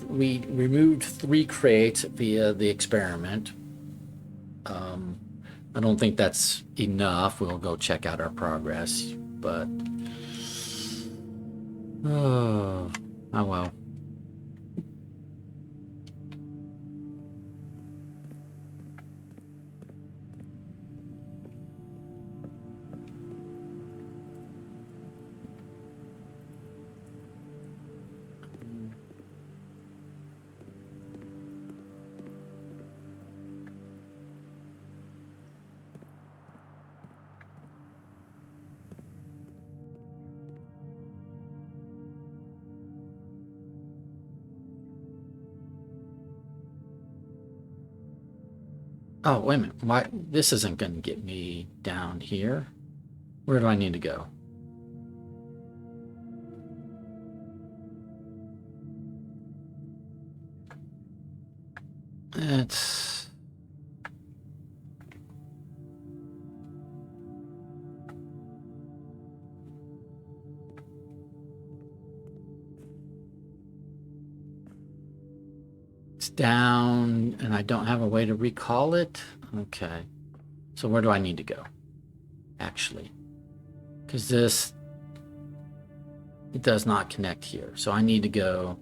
removed 3 crates via the experiment. I don't think that's enough. We'll go check out our progress, but oh well. Oh, wait a minute. Why? This isn't going to get me down here. Where do I need to go? It's... It's down, and I don't have a way to recall it? Okay. So where do I need to go? Actually. Because this... It does not connect here. So I need to go...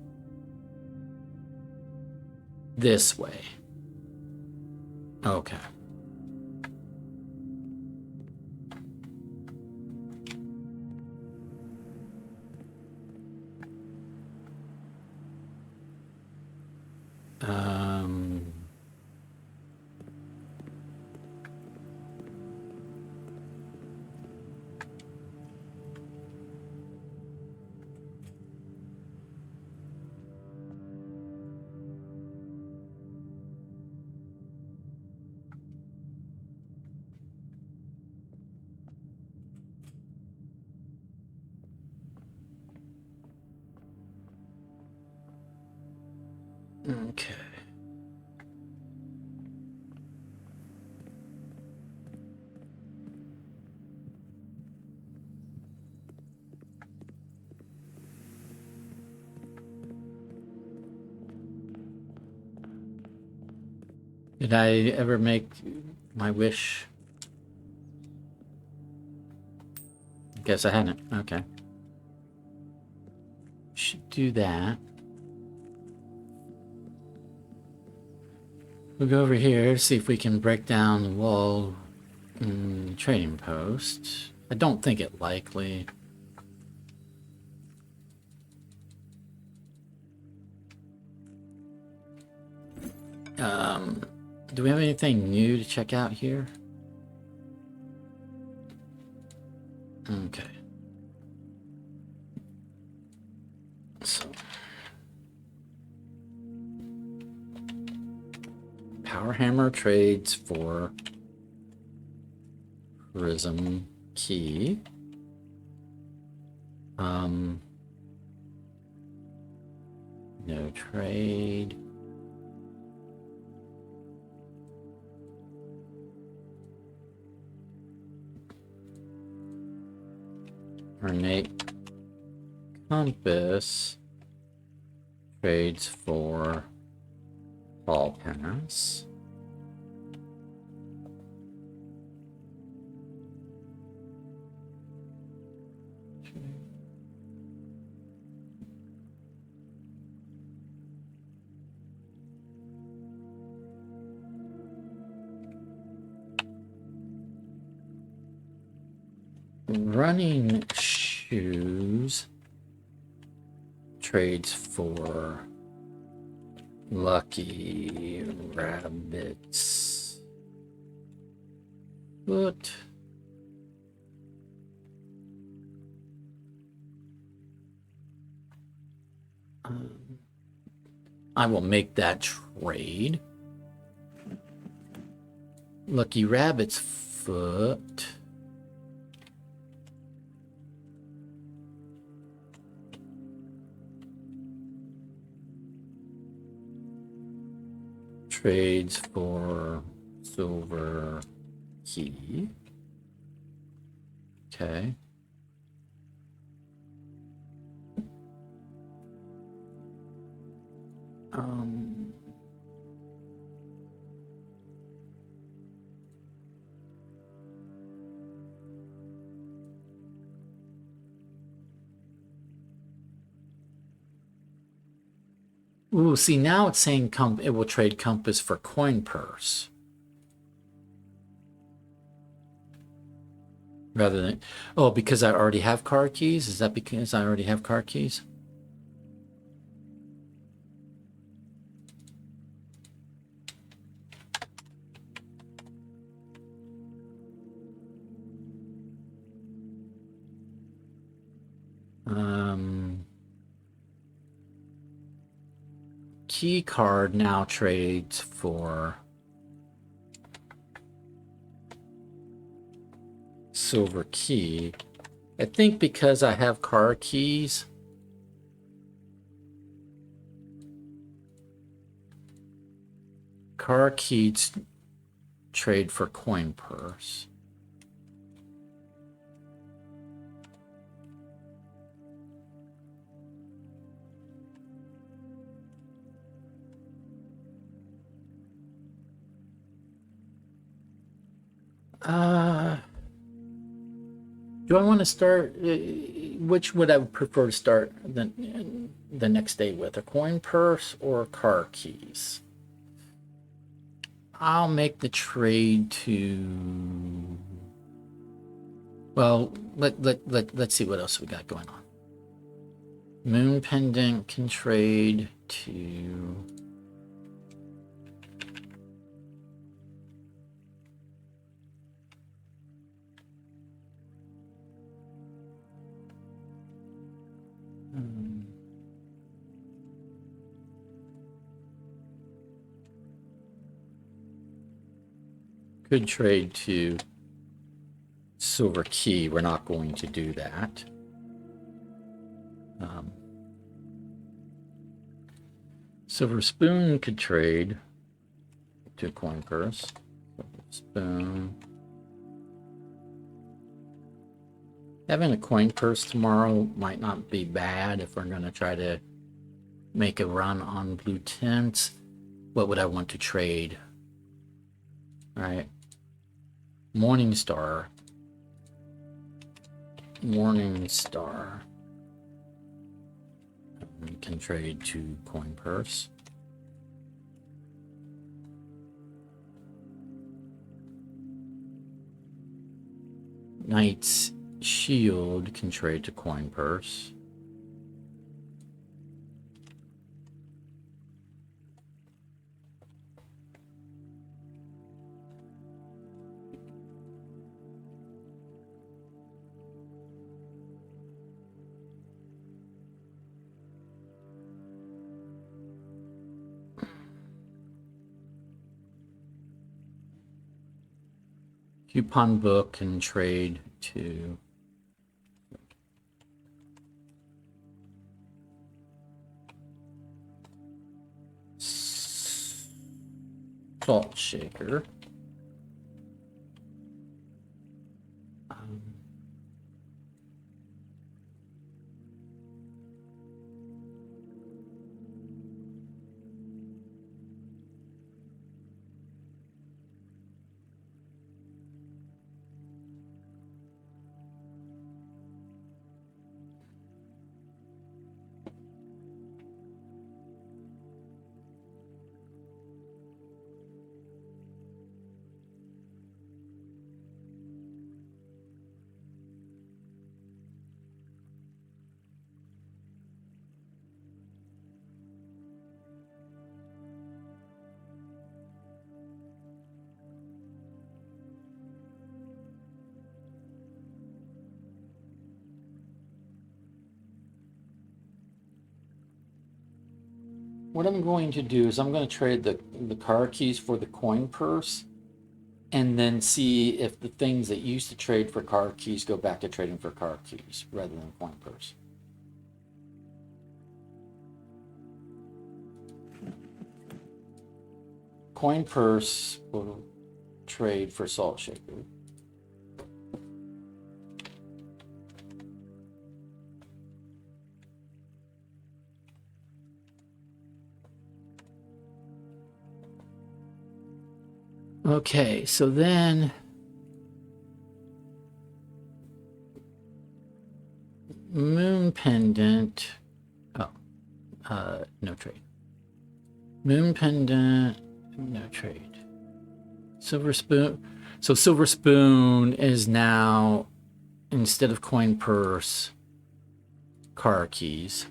this way. Okay. Okay. Did I ever make my wish? Guess I hadn't. Okay. Should do that. We'll go over here, see if we can break down the wall trading post. I don't think it likely. Do we have anything new to check out here? Okay. So. Power hammer trades for prism key. No trade. Ornate compass trades for hall pass. Running shoes trades for lucky rabbits foot. I will make that trade. Lucky rabbit's foot. Trades for silver key. Okay. Ooh, see, now it's saying it will trade compass for coin purse. Rather than, oh, because I already have car keys? Is that because I already have car keys? Key card now trades for silver key. I think because I have car keys, car keys trade for coin purse. Do I want to start? Which would I prefer to start the next day with? A coin purse or car keys? I'll make the trade to. Well, let's see what else we got going on. Moon pendant can trade to. Could trade to silver key. We're not going to do that. Silver spoon could trade to coin purse. Silver spoon. Having a coin purse tomorrow might not be bad if we're going to try to make a run on blue tints. What would I want to trade? All right. Morning Star. Morning Star. We can trade to coin purse. Knight's Shield can trade to coin purse. Coupon book and trade to salt shaker. What I'm going to do is I'm going to trade the car keys for the coin purse, and then see if the things that used to trade for car keys go back to trading for car keys rather than coin purse. Coin purse will trade for salt shaker. Okay, so then moon pendant. Oh, no trade. Moon pendant, no trade. Silver spoon. So silver spoon is now, instead of coin purse, car keys.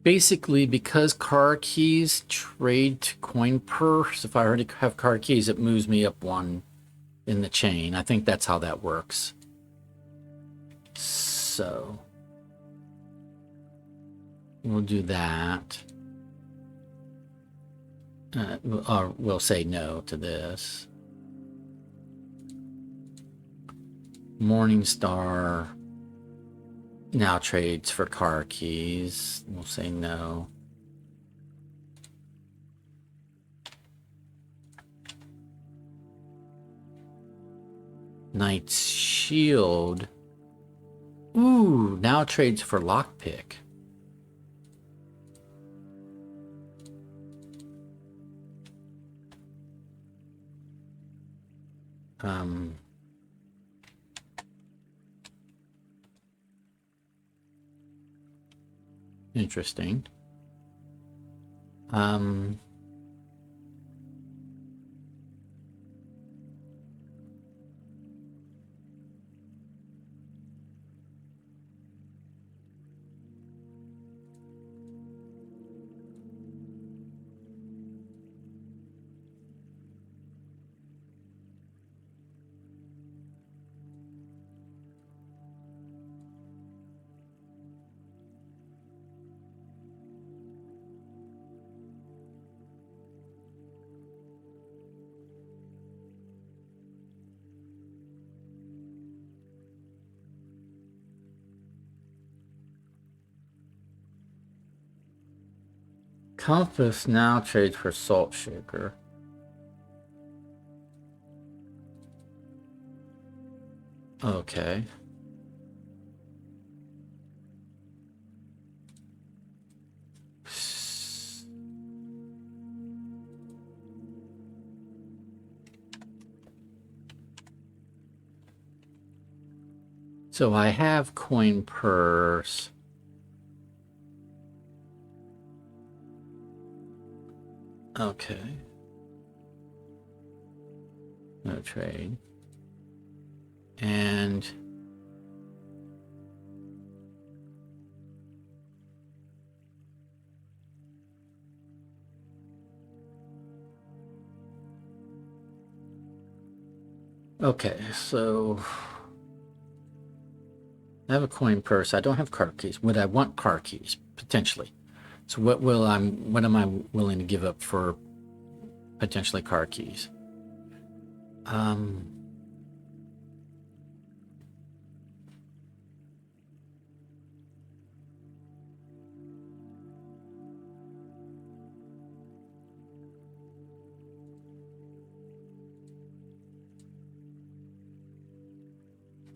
Basically, because car keys trade to coin purse, if I already have car keys, it moves me up one in the chain. I think that's how that works. So we'll do that. We'll say no to this. Morningstar now trades for car keys. We'll say no. Knight's Shield. Ooh, now trades for lockpick. Interesting. Compass now trades for salt shaker. Okay. So I have coin purse. Okay. No trade. And okay, so I have a coin purse. I don't have car keys. Would I want car keys? Potentially. So what am I willing to give up for potentially car keys?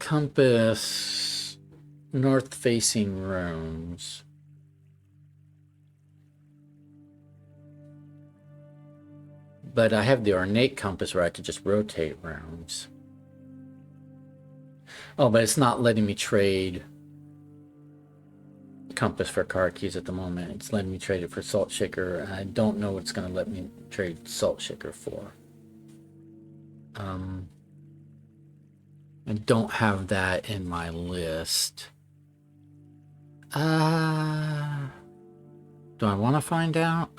Compass, north-facing rooms. But I have the ornate compass where I could just rotate rooms. Oh, but it's not letting me trade compass for car keys at the moment. It's letting me trade it for salt shaker, and I don't know what it's going to let me trade salt shaker for. I don't have that in my list. Do I want to find out?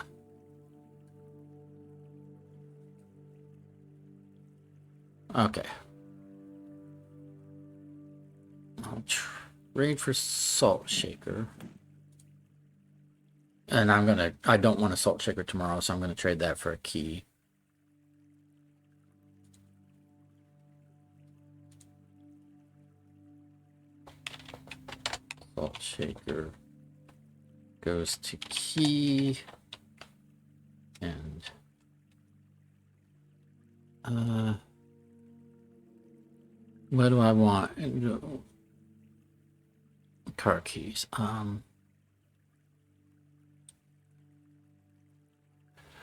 Okay. I'll trade for salt shaker. And I don't want a salt shaker tomorrow, so I'm gonna trade that for a key. Salt shaker goes to key. And what do I want? Car keys. I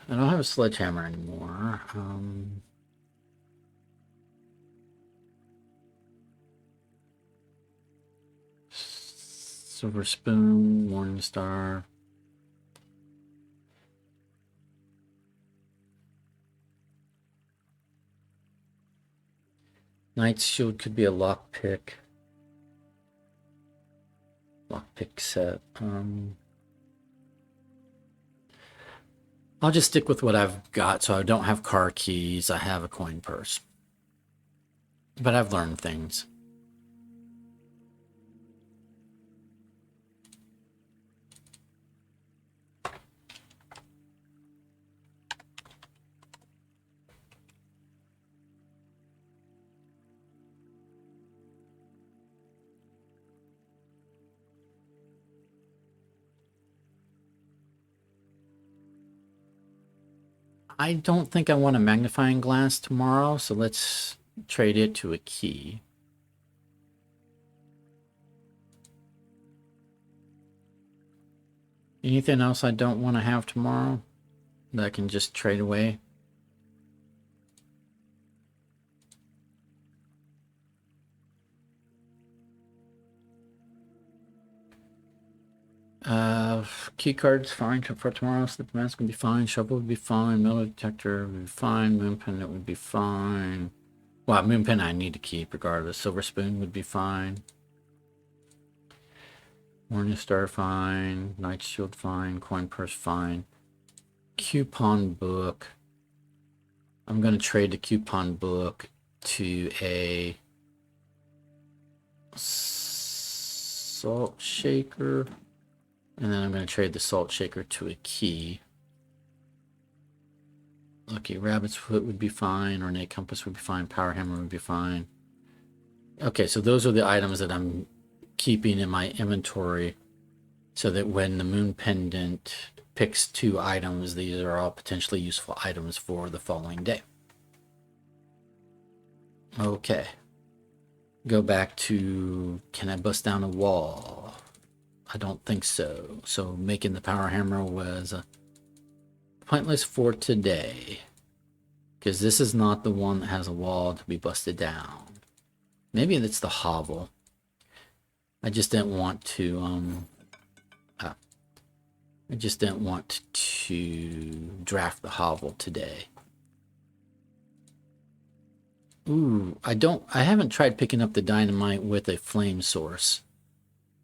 don't have a sledgehammer anymore. Silver spoon, Morning Star. Knight's Shield could be a lockpick. Lockpick set. I'll just stick with what I've got. So I don't have car keys. I have a coin purse. But I've learned things. I don't think I want a magnifying glass tomorrow, so let's trade it to a key. Anything else I don't want to have tomorrow that I can just trade away? Key card's fine for tomorrow. Slip mask would be fine. Shovel would be fine. Metal detector would be fine. Moon pendant would be fine. Well, moon pendant I need to keep regardless. Silver spoon would be fine. Morning Star fine. Night Shield fine. Coin purse fine. Coupon book. I'm going to trade the coupon book to a salt shaker. And then I'm going to trade the salt shaker to a key. Lucky Rabbit's Foot would be fine. Ornate Compass would be fine. Power Hammer would be fine. Okay, so those are the items that I'm keeping in my inventory so that when the Moon Pendant picks 2 items, these are all potentially useful items for the following day. Okay. Go back to, can I bust down a wall? I don't think so. So making the power hammer was pointless for today. Because this is not the one that has a wall to be busted down. Maybe it's the hovel. I just didn't want to draft the hovel today. Ooh, I haven't tried picking up the dynamite with a flame source.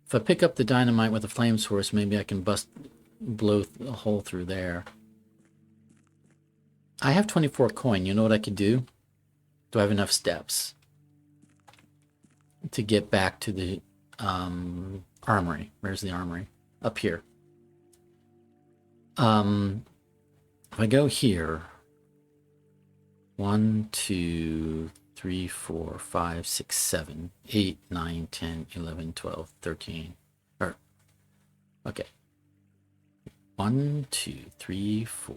If I pick up the dynamite with a flame source, maybe I can blow a hole through there. I have 24 coin. You know what I could do? Do I have enough steps to get back to the armory? Where's the armory? Up here. If I go here, 1, 2, 3, 4, 5, 6, 7, 8, 9, 10, 11, 12, 13. Or, okay. 1, 2, 3, 4.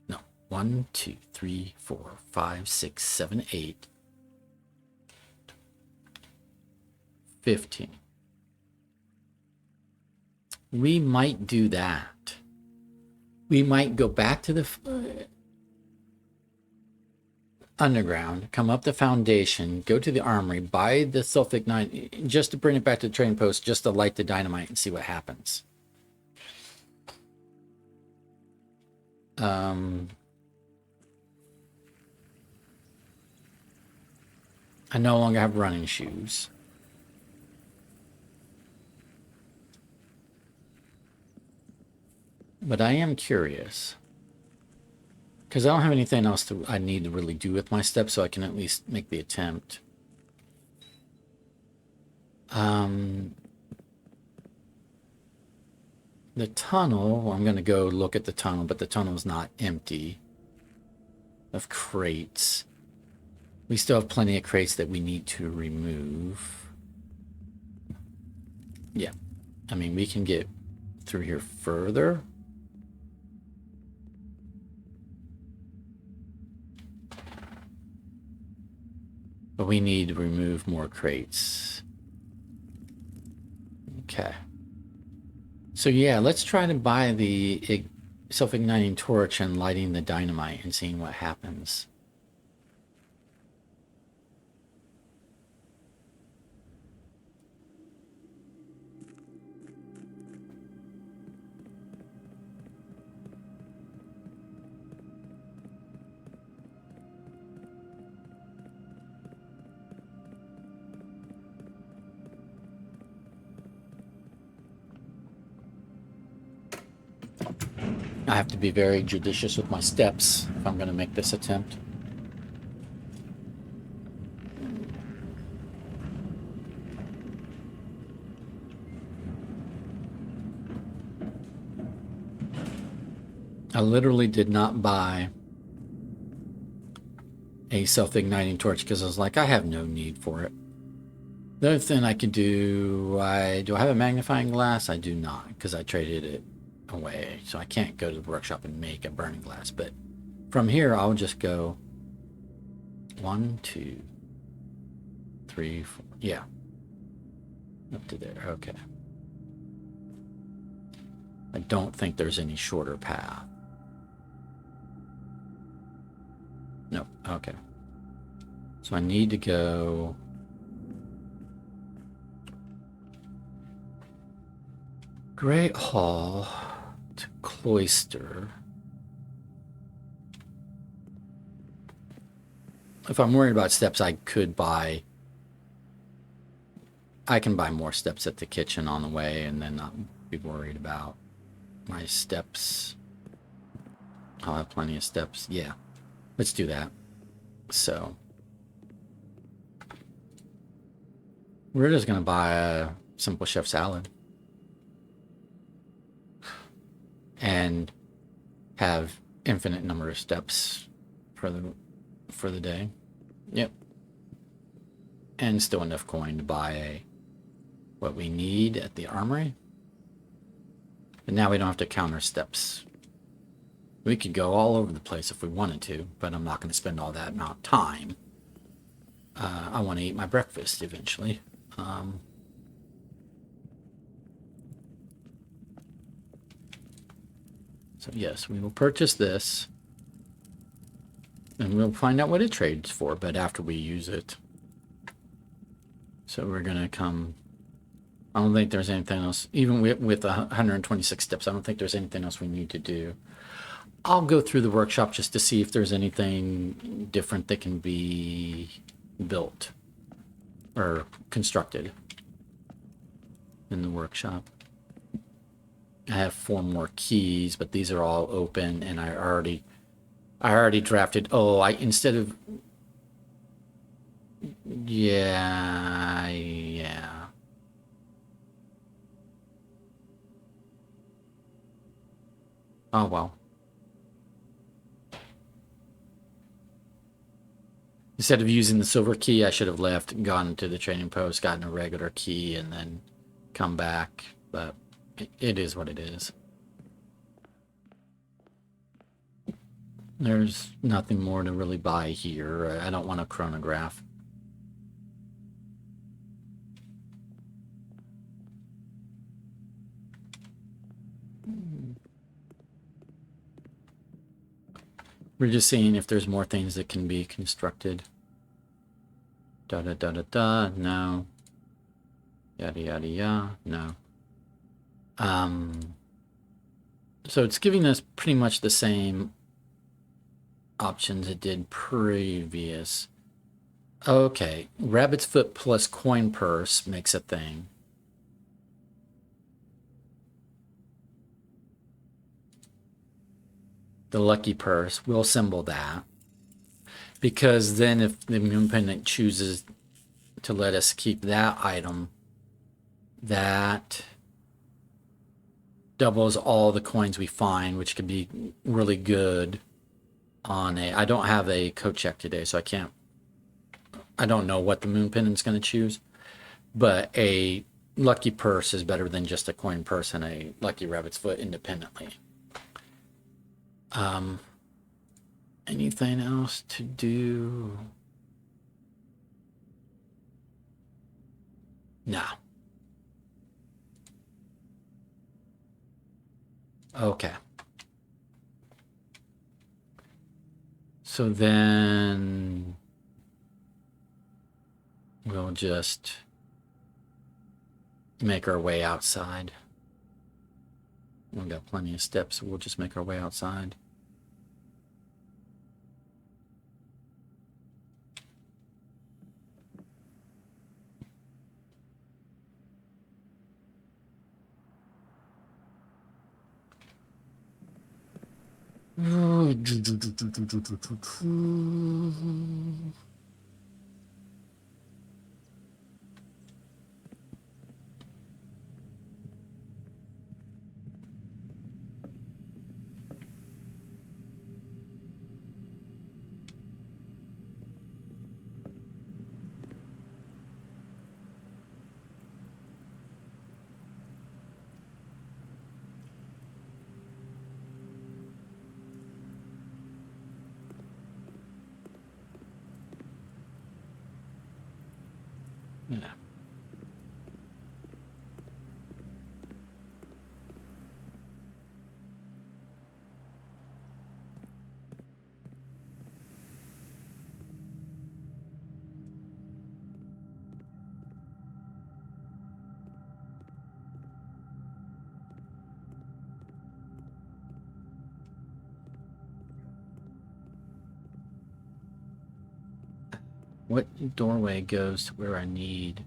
No, 1, 2, 3, 4, 5, 6, 7, 8. 15. We might do that. We might go back to the underground, come up the foundation, go to the armory, buy the self-ignite, just to bring it back to the trading post, just to light the dynamite and see what happens. I no longer have running shoes. But I am curious. Because I don't have anything else I need to really do with my steps, so I can at least make the attempt. The tunnel, I'm going to go look at the tunnel, but the tunnel is not empty of crates. We still have plenty of crates that we need to remove. Yeah. I mean, we can get through here further. But we need to remove more crates. Okay. So yeah, let's try to buy the self-igniting torch and lighting the dynamite and seeing what happens. I have to be very judicious with my steps if I'm going to make this attempt. I literally did not buy a self-igniting torch because I was like, I have no need for it. The other thing I could do, do I have a magnifying glass? I do not, because I traded it away. So I can't go to the workshop and make a burning glass. But from here, I'll just go 1, 2, 3, 4. Yeah. Up to there. Okay. I don't think there's any shorter path. No. Okay. So I need to go... Great Hall to Cloister. If I'm worried about steps, I can buy more steps at the kitchen on the way and then not be worried about my steps. I'll have plenty of steps. Yeah, let's do that. So we're just going to buy a simple chef salad and have infinite number of steps for the day. Yep. And still enough coin to buy what we need at the armory. But now we don't have to count our steps. We could go all over the place if we wanted to, but I'm not going to spend all that amount of time. I want to eat my breakfast eventually. So yes, we will purchase this. And we'll find out what it trades for, but after we use it. So we're going to come... I don't think there's anything else. Even with 126 steps, I don't think there's anything else we need to do. I'll go through the workshop just to see if there's anything different that can be built or constructed in the workshop. I have 4 more keys, but these are all open, and I already drafted. Oh, instead of... Yeah. Oh well. Instead of using the silver key, I should have left and gone to the trading post, gotten a regular key, and then come back. But it is what it is. There's nothing more to really buy here. I don't want a chronograph. We're just seeing if there's more things that can be constructed. Da da da da da. No. Yada yada yada. No. So it's giving us pretty much the same options it did previous. Okay, rabbit's foot plus coin purse makes a thing. The lucky purse, we'll assemble that. Because then if the moon pendant chooses to let us keep that item, that doubles all the coins we find, which could be really good on a... I don't have a code check today, so I don't know what the moon pendant's going to choose. But a lucky purse is better than just a coin purse and a lucky rabbit's foot independently. Anything else to do? No. Okay. So then we'll just make our way outside. We've got plenty of steps, so we'll just make our way outside. Yeah. What doorway goes to where I need?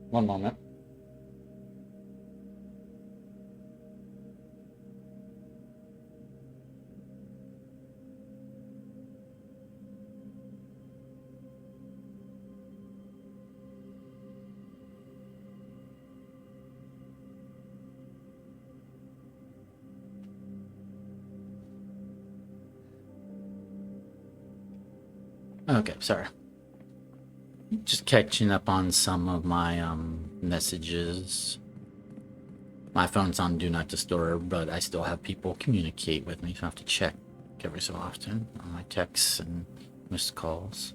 One moment. Okay, sorry. Just catching up on some of my messages. My phone's on Do Not Disturb, but I still have people communicate with me, so I have to check every so often on my texts and missed calls.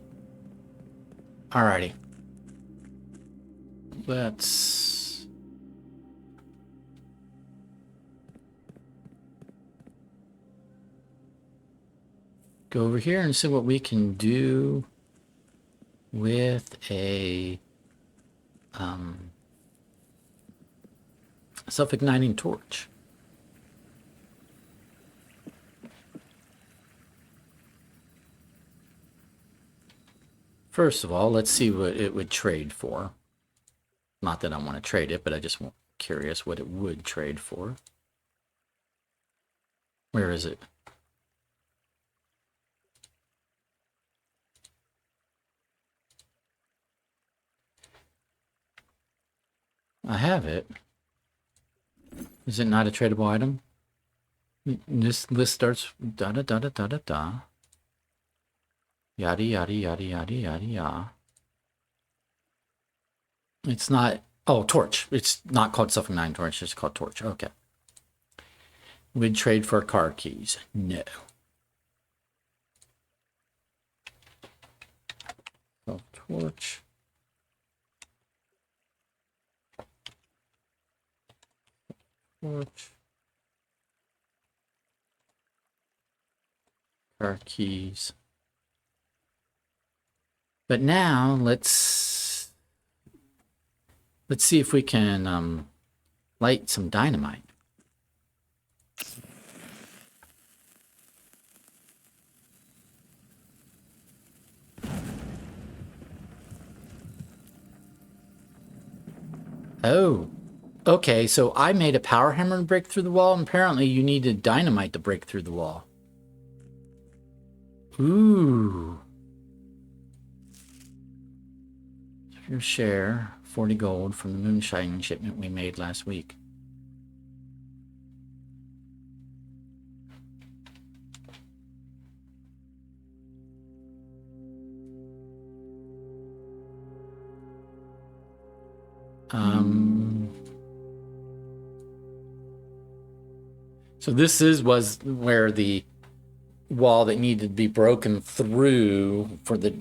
Alrighty. Let's go over here and see what we can do with a self-igniting torch. First of all, let's see what it would trade for. Not that I want to trade it, but I just want curious what it would trade for. Where is it? I have it. Is it not a tradable item? This list starts da da da da da da da. Yada yada yada yada yada yada. It's not. Oh, torch. It's not called self-igniting torch. It's called torch. Okay. Would trade for car keys? No. So torch. Torch. Car keys. But now let's see if we can light some dynamite. Oh, okay. So I made a power hammer to break through the wall, and apparently you needed dynamite to break through the wall. Ooh. Your share, 40 gold from the moonshine shipment we made last week. So this was where the wall that needed to be broken through for the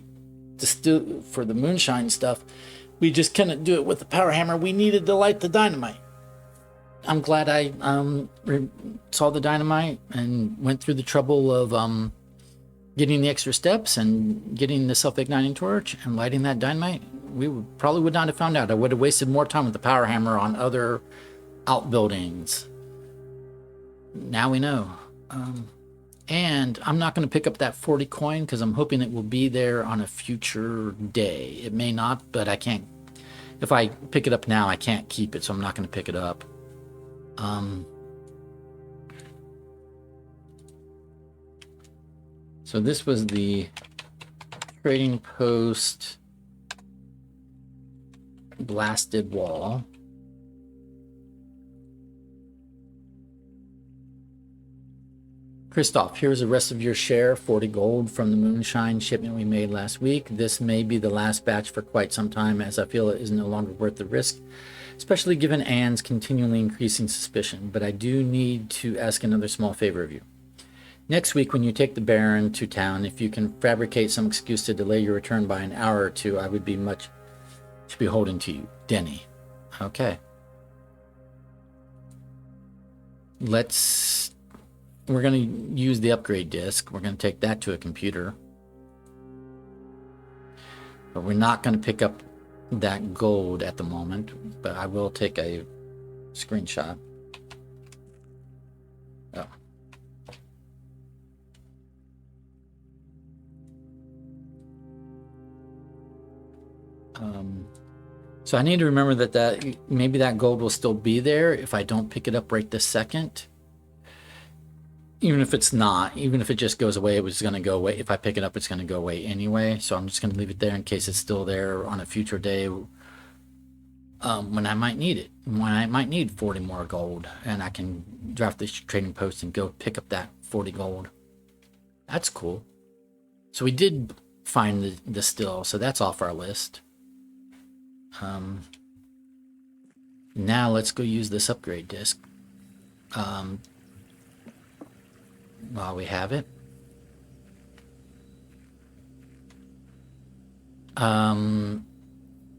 moonshine stuff. We just couldn't do it with the power hammer. We needed to light the dynamite. I'm glad I saw the dynamite and went through the trouble of getting the extra steps and getting the self-igniting torch and lighting that dynamite. We probably would not have found out. I would have wasted more time with the power hammer on other outbuildings. Now we know. And I'm not going to pick up that 40 coin because I'm hoping it will be there on a future day. It may not, but I can't. If I pick it up now, I can't keep it, so I'm not going to pick it up. So this was the trading post blasted wall. Christoph, here's the rest of your share, 40 gold from the moonshine shipment we made last week. This may be the last batch for quite some time, as I feel it is no longer worth the risk, especially given Anne's continually increasing suspicion. But I do need to ask another small favor of you. Next week, when you take the Baron to town, if you can fabricate some excuse to delay your return by an hour or two, I would be much beholden to you. Denny. Okay. We're going to use the upgrade disc. We're going to take that to a computer. But we're not going to pick up that gold at the moment. But I will take a screenshot. Oh. So I need to remember that maybe that gold will still be there if I don't pick it up right this second. Even if it's not, even if it just goes away, it was going to go away. If I pick it up, it's going to go away anyway. So I'm just going to leave it there in case it's still there on a future day when I might need it. When I might need 40 more gold. And I can draft this trading post and go pick up that 40 gold. That's cool. So we did find the still, so that's off our list. Now let's go use this upgrade disc while we have it.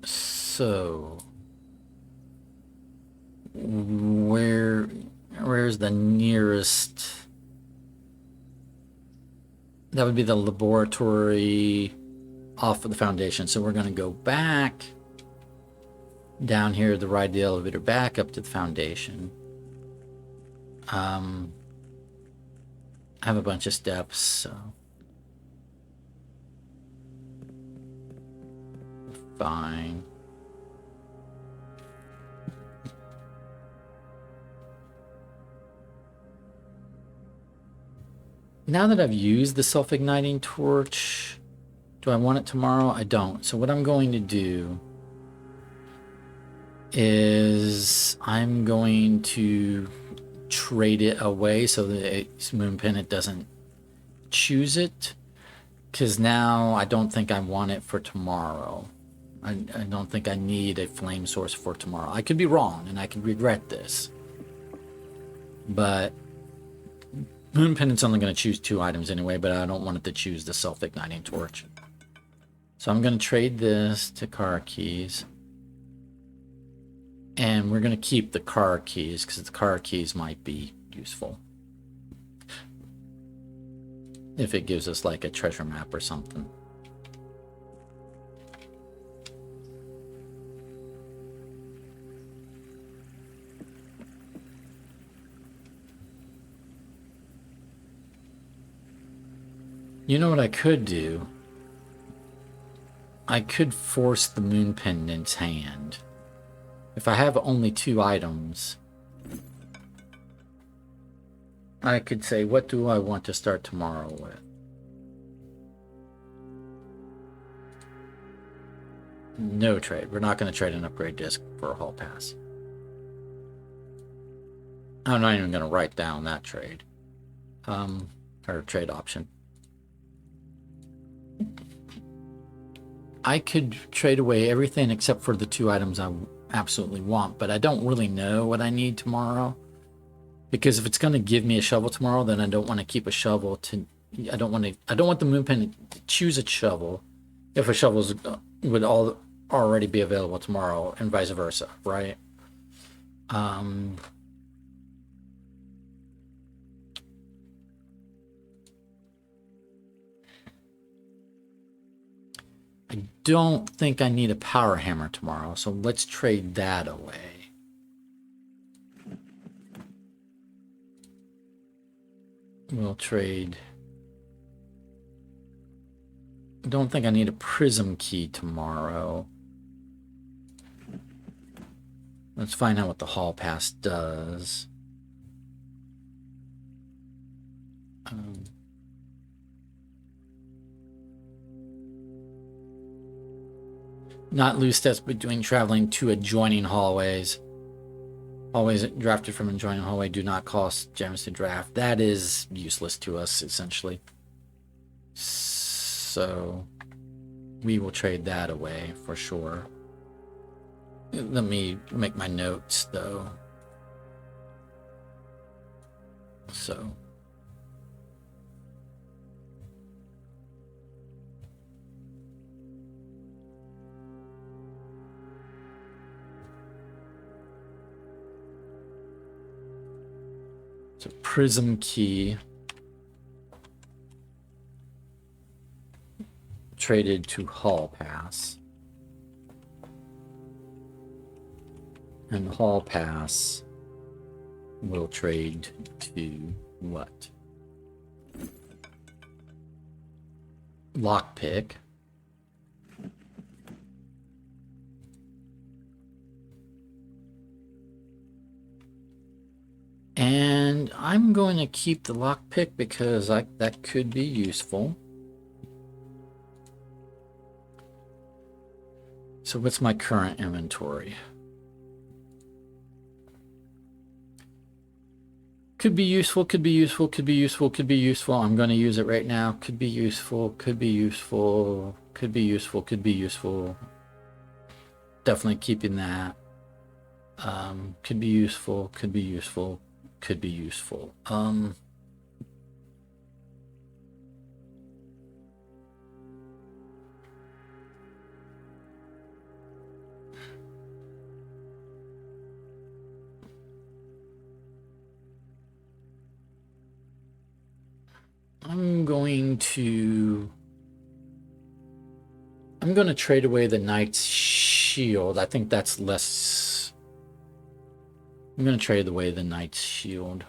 So where's the nearest? That would be the laboratory off of the foundation. So we're going to go back down here to ride the elevator back up to the foundation. I have a bunch of steps, so fine. Now that I've used the self-igniting torch, do I want it tomorrow? I don't. So what I'm going to do is I'm going to trade it away so that Moon Pendant doesn't choose it, because now I don't think I want it for tomorrow. I don't think I need a flame source for tomorrow. I could be wrong and I could regret this, but Moon Pendant's only going to choose 2 items anyway, but I don't want it to choose the self-igniting torch. So I'm going to trade this to car keys. And we're going to keep the car keys because the car keys might be useful. If it gives us like a treasure map or something. You know what I could do? I could force the Moon Pendant's hand. If I have only 2 items, I could say, what do I want to start tomorrow with? No trade. We're not going to trade an upgrade disc for a hall pass. I'm not even going to write down that trade. Or trade option. I could trade away everything except for the 2 items I absolutely want, but I don't really know what I need tomorrow. Because if it's going to give me a shovel tomorrow, then I don't want to keep a shovel to... I don't want the Moon Pendant to choose a shovel if a shovel would already be available tomorrow, and vice versa, right? I don't think I need a power hammer tomorrow, so let's trade that away. We'll trade... I don't think I need a prism key tomorrow. Let's find out what the hall pass does. Not lose steps between traveling to adjoining hallways. Hallways drafted from adjoining hallway do not cost gems to draft. That is useless to us, essentially. So we will trade that away for sure. Let me make my notes, though. So... So prism key traded to hall pass, and the hall pass will trade to what? Lockpick. And I'm going to keep the lockpick because that could be useful. So what's my current inventory? Could be useful, could be useful, could be useful, could be useful. I'm going to use it right now. Could be useful, could be useful, could be useful, could be useful. Definitely keeping that. Could be useful, could be useful, could be useful. I'm going to trade away the Knight's Shield. I think that's less. I'm going to trade away the Knight's Shield.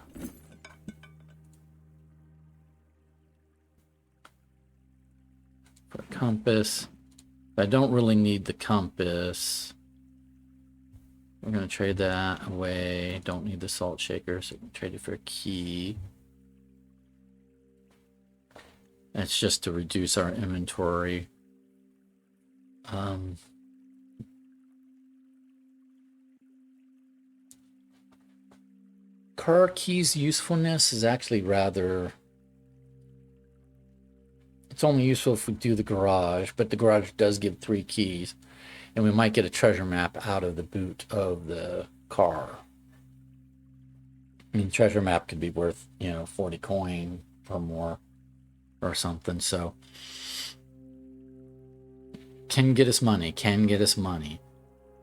For a compass. I don't really need the compass. We're going to trade that away. Don't need the salt shaker, so we can trade it for a key. That's just to reduce our inventory. Car keys usefulness is actually rather... It's only useful if we do the garage, but the garage does give 3 keys. And we might get a treasure map out of the boot of the car. I mean, treasure map could be worth, 40 coin or more or something. So can get us money,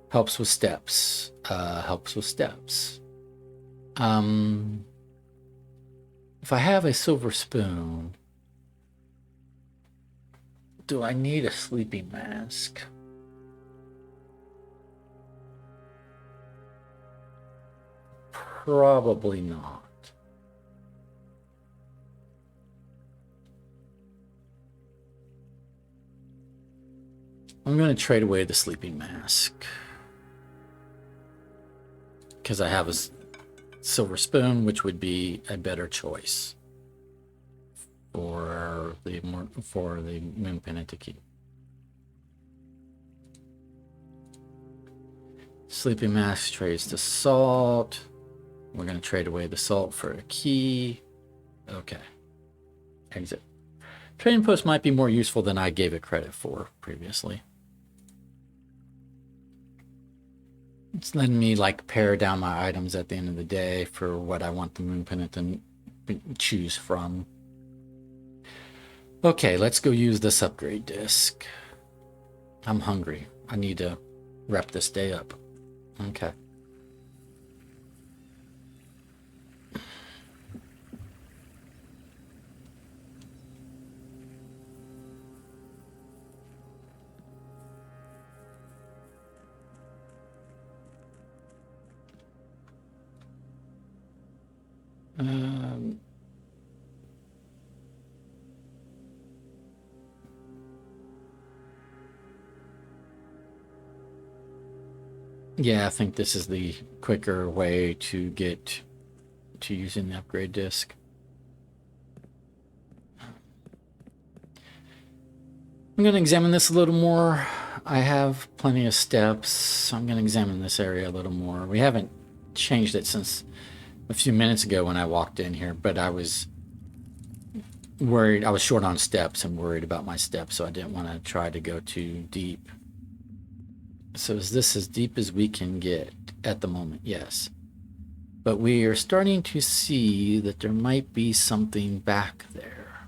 Helps with steps, If I have a silver spoon, do I need a sleeping mask? Probably not. I'm going to trade away the sleeping mask because I have a silver spoon, which would be a better choice for the moon pendant to keep. Sleeping mask trades to salt. We're going to trade away the salt for a key. Okay. Exit. Trading post might be more useful than I gave it credit for previously. It's letting me pare down my items at the end of the day for what I want the moon pendant to choose from. Okay, let's go use this upgrade disc. I'm hungry. I need to wrap this day up. Okay. Yeah, I think this is the quicker way to get to using the upgrade disc. I'm going to examine this a little more. I have plenty of steps, so I'm going to examine this area a little more. We haven't changed it since a few minutes ago when I walked in here, but I was worried. I was short on steps and worried about my steps, so I didn't want to try to go too deep. So is this as deep as we can get at the moment? Yes. But we are starting to see that there might be something back there.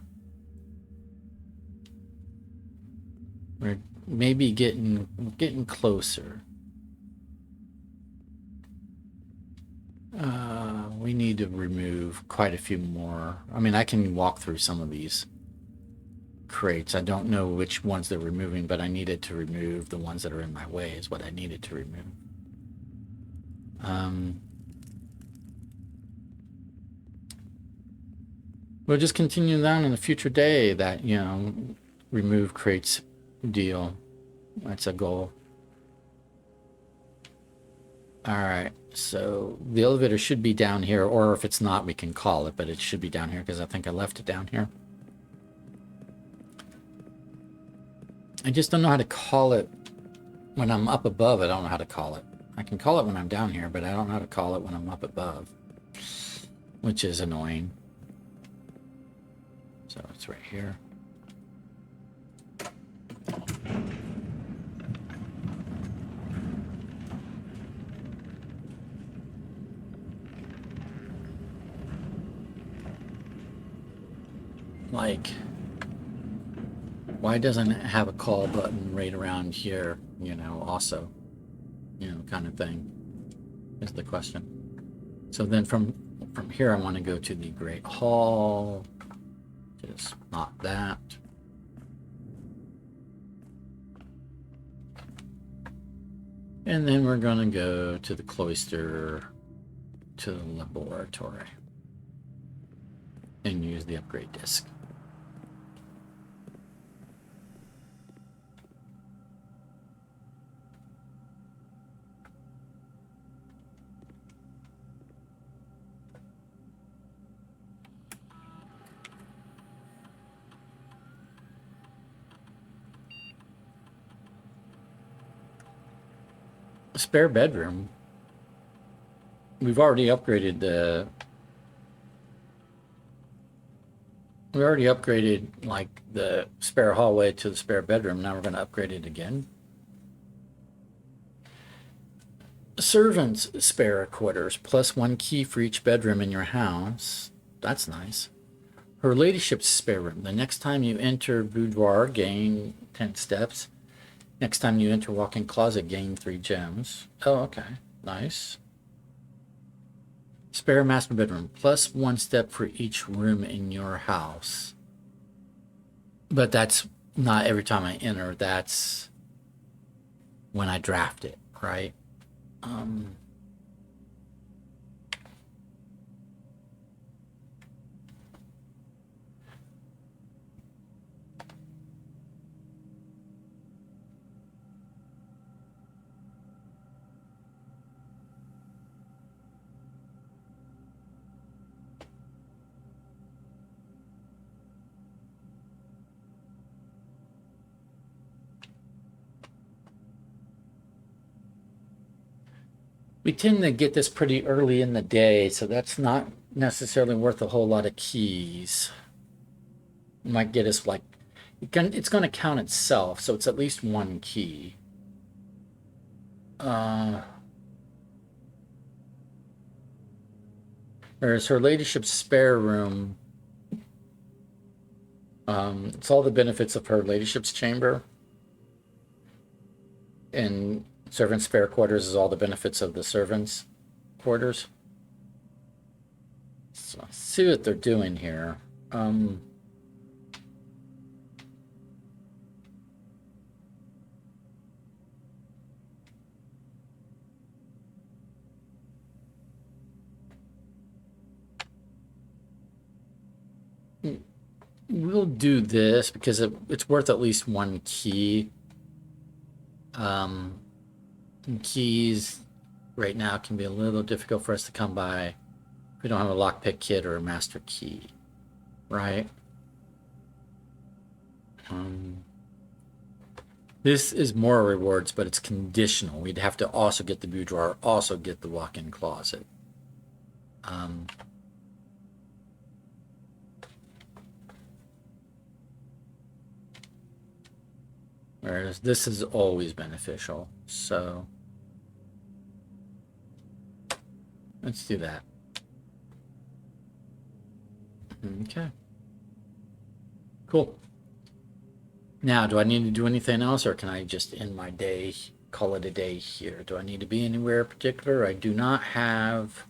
We're maybe getting closer. We need to remove quite a few more. I mean, I can walk through some of these crates. I don't know which ones they're removing, but I needed to remove the ones that are in my way is what I needed to remove. We'll just continue down in a future day that, remove crates deal. That's a goal. All right, so the elevator should be down here, or if it's not, we can call it, but it should be down here because I think I left it down here. I just don't know how to call it when I'm up above. I don't know how to call it. I can call it when I'm down here, but I don't know how to call it when I'm up above. which is annoying. So it's right here. Like, why doesn't it have a call button right around here, you know, also, you know, kind of thing is the question. So then from here, I want to go to the Great Hall, just not that. And then we're going to go to the cloister, to the laboratory, and use the upgrade disc. Spare bedroom. We've already upgraded the... We already upgraded, like, the spare hallway to the spare bedroom. Now we're going to upgrade it again. Servants' spare quarters, plus 1 key for each bedroom in your house. That's nice. Her ladyship's spare room. The next time you enter boudoir, gain 10 steps. Next time you enter walk-in closet, gain 3 gems. Oh, okay. Nice. Spare master bedroom. Plus 1 step for each room in your house. But that's not every time I enter. That's when I draft it, right? We tend to get this pretty early in the day, so that's not necessarily worth a whole lot of keys. It might get us like, it's going to count itself, so it's at least 1 key. There's her ladyship's spare room. It's all the benefits of her ladyship's chamber. And servants' spare quarters is all the benefits of the servants' quarters. So let's see what they're doing here. We'll do this because it's worth at least 1 key. Keys right now can be a little difficult for us to come by if we don't have a lockpick kit or a master key, right? This is more rewards, but it's conditional. We'd have to also get the boudoir, also get the walk-in closet. Whereas this is always beneficial. So let's do that. Okay. Cool. Now, do I need to do anything else, or can I just end my day, call it a day here? Do I need to be anywhere particular? I do not have...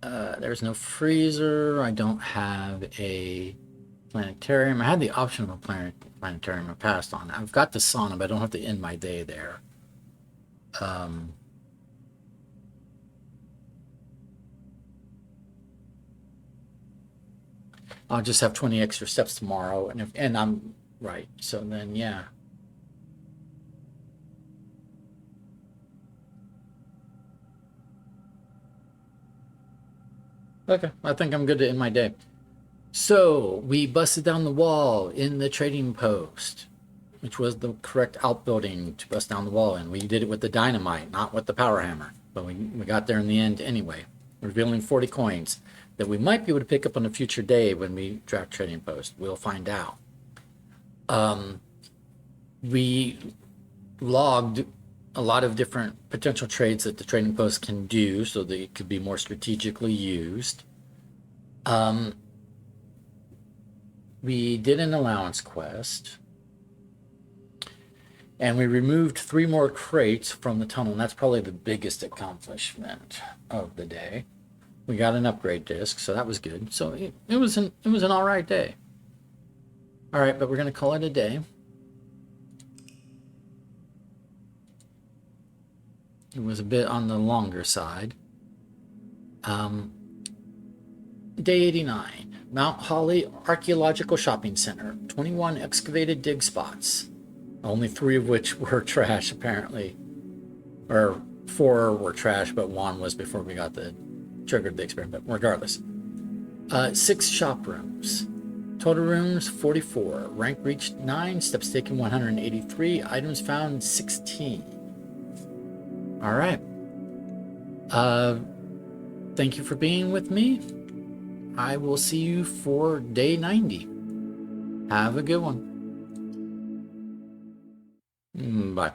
there's no freezer. I don't have a planetarium. I had the option of a planetarium. I passed on. I've got the sauna, but I don't have to end my day there. I'll just have 20 extra steps tomorrow, and I'm right. So then, yeah. Okay, I think I'm good to end my day. So we busted down the wall in the trading post, which was the correct outbuilding to bust down the wall in. We did it with the dynamite, not with the power hammer. But we got there in the end anyway, revealing 40 coins that we might be able to pick up on a future day when we draft trading post. We'll find out. We logged a lot of different potential trades that the trading post can do so that it could be more strategically used. We did an allowance quest. And we removed 3 more crates from the tunnel, and that's probably the biggest accomplishment of the day. We got an upgrade disc, so that was good. So it was an all right day. All right, but we're going to call it a day. It was a bit on the longer side. Day 89, Mount Holly Archaeological Shopping Center, 21 excavated dig spots. Only 3 of which were trash, apparently. Or 4 were trash, but 1 was before we got triggered the experiment. Regardless. 6 shop rooms. Total rooms, 44. Rank reached 9. Steps taken, 183. Items found, 16. All right. Thank you for being with me. I will see you for day 90. Have a good one. Bye.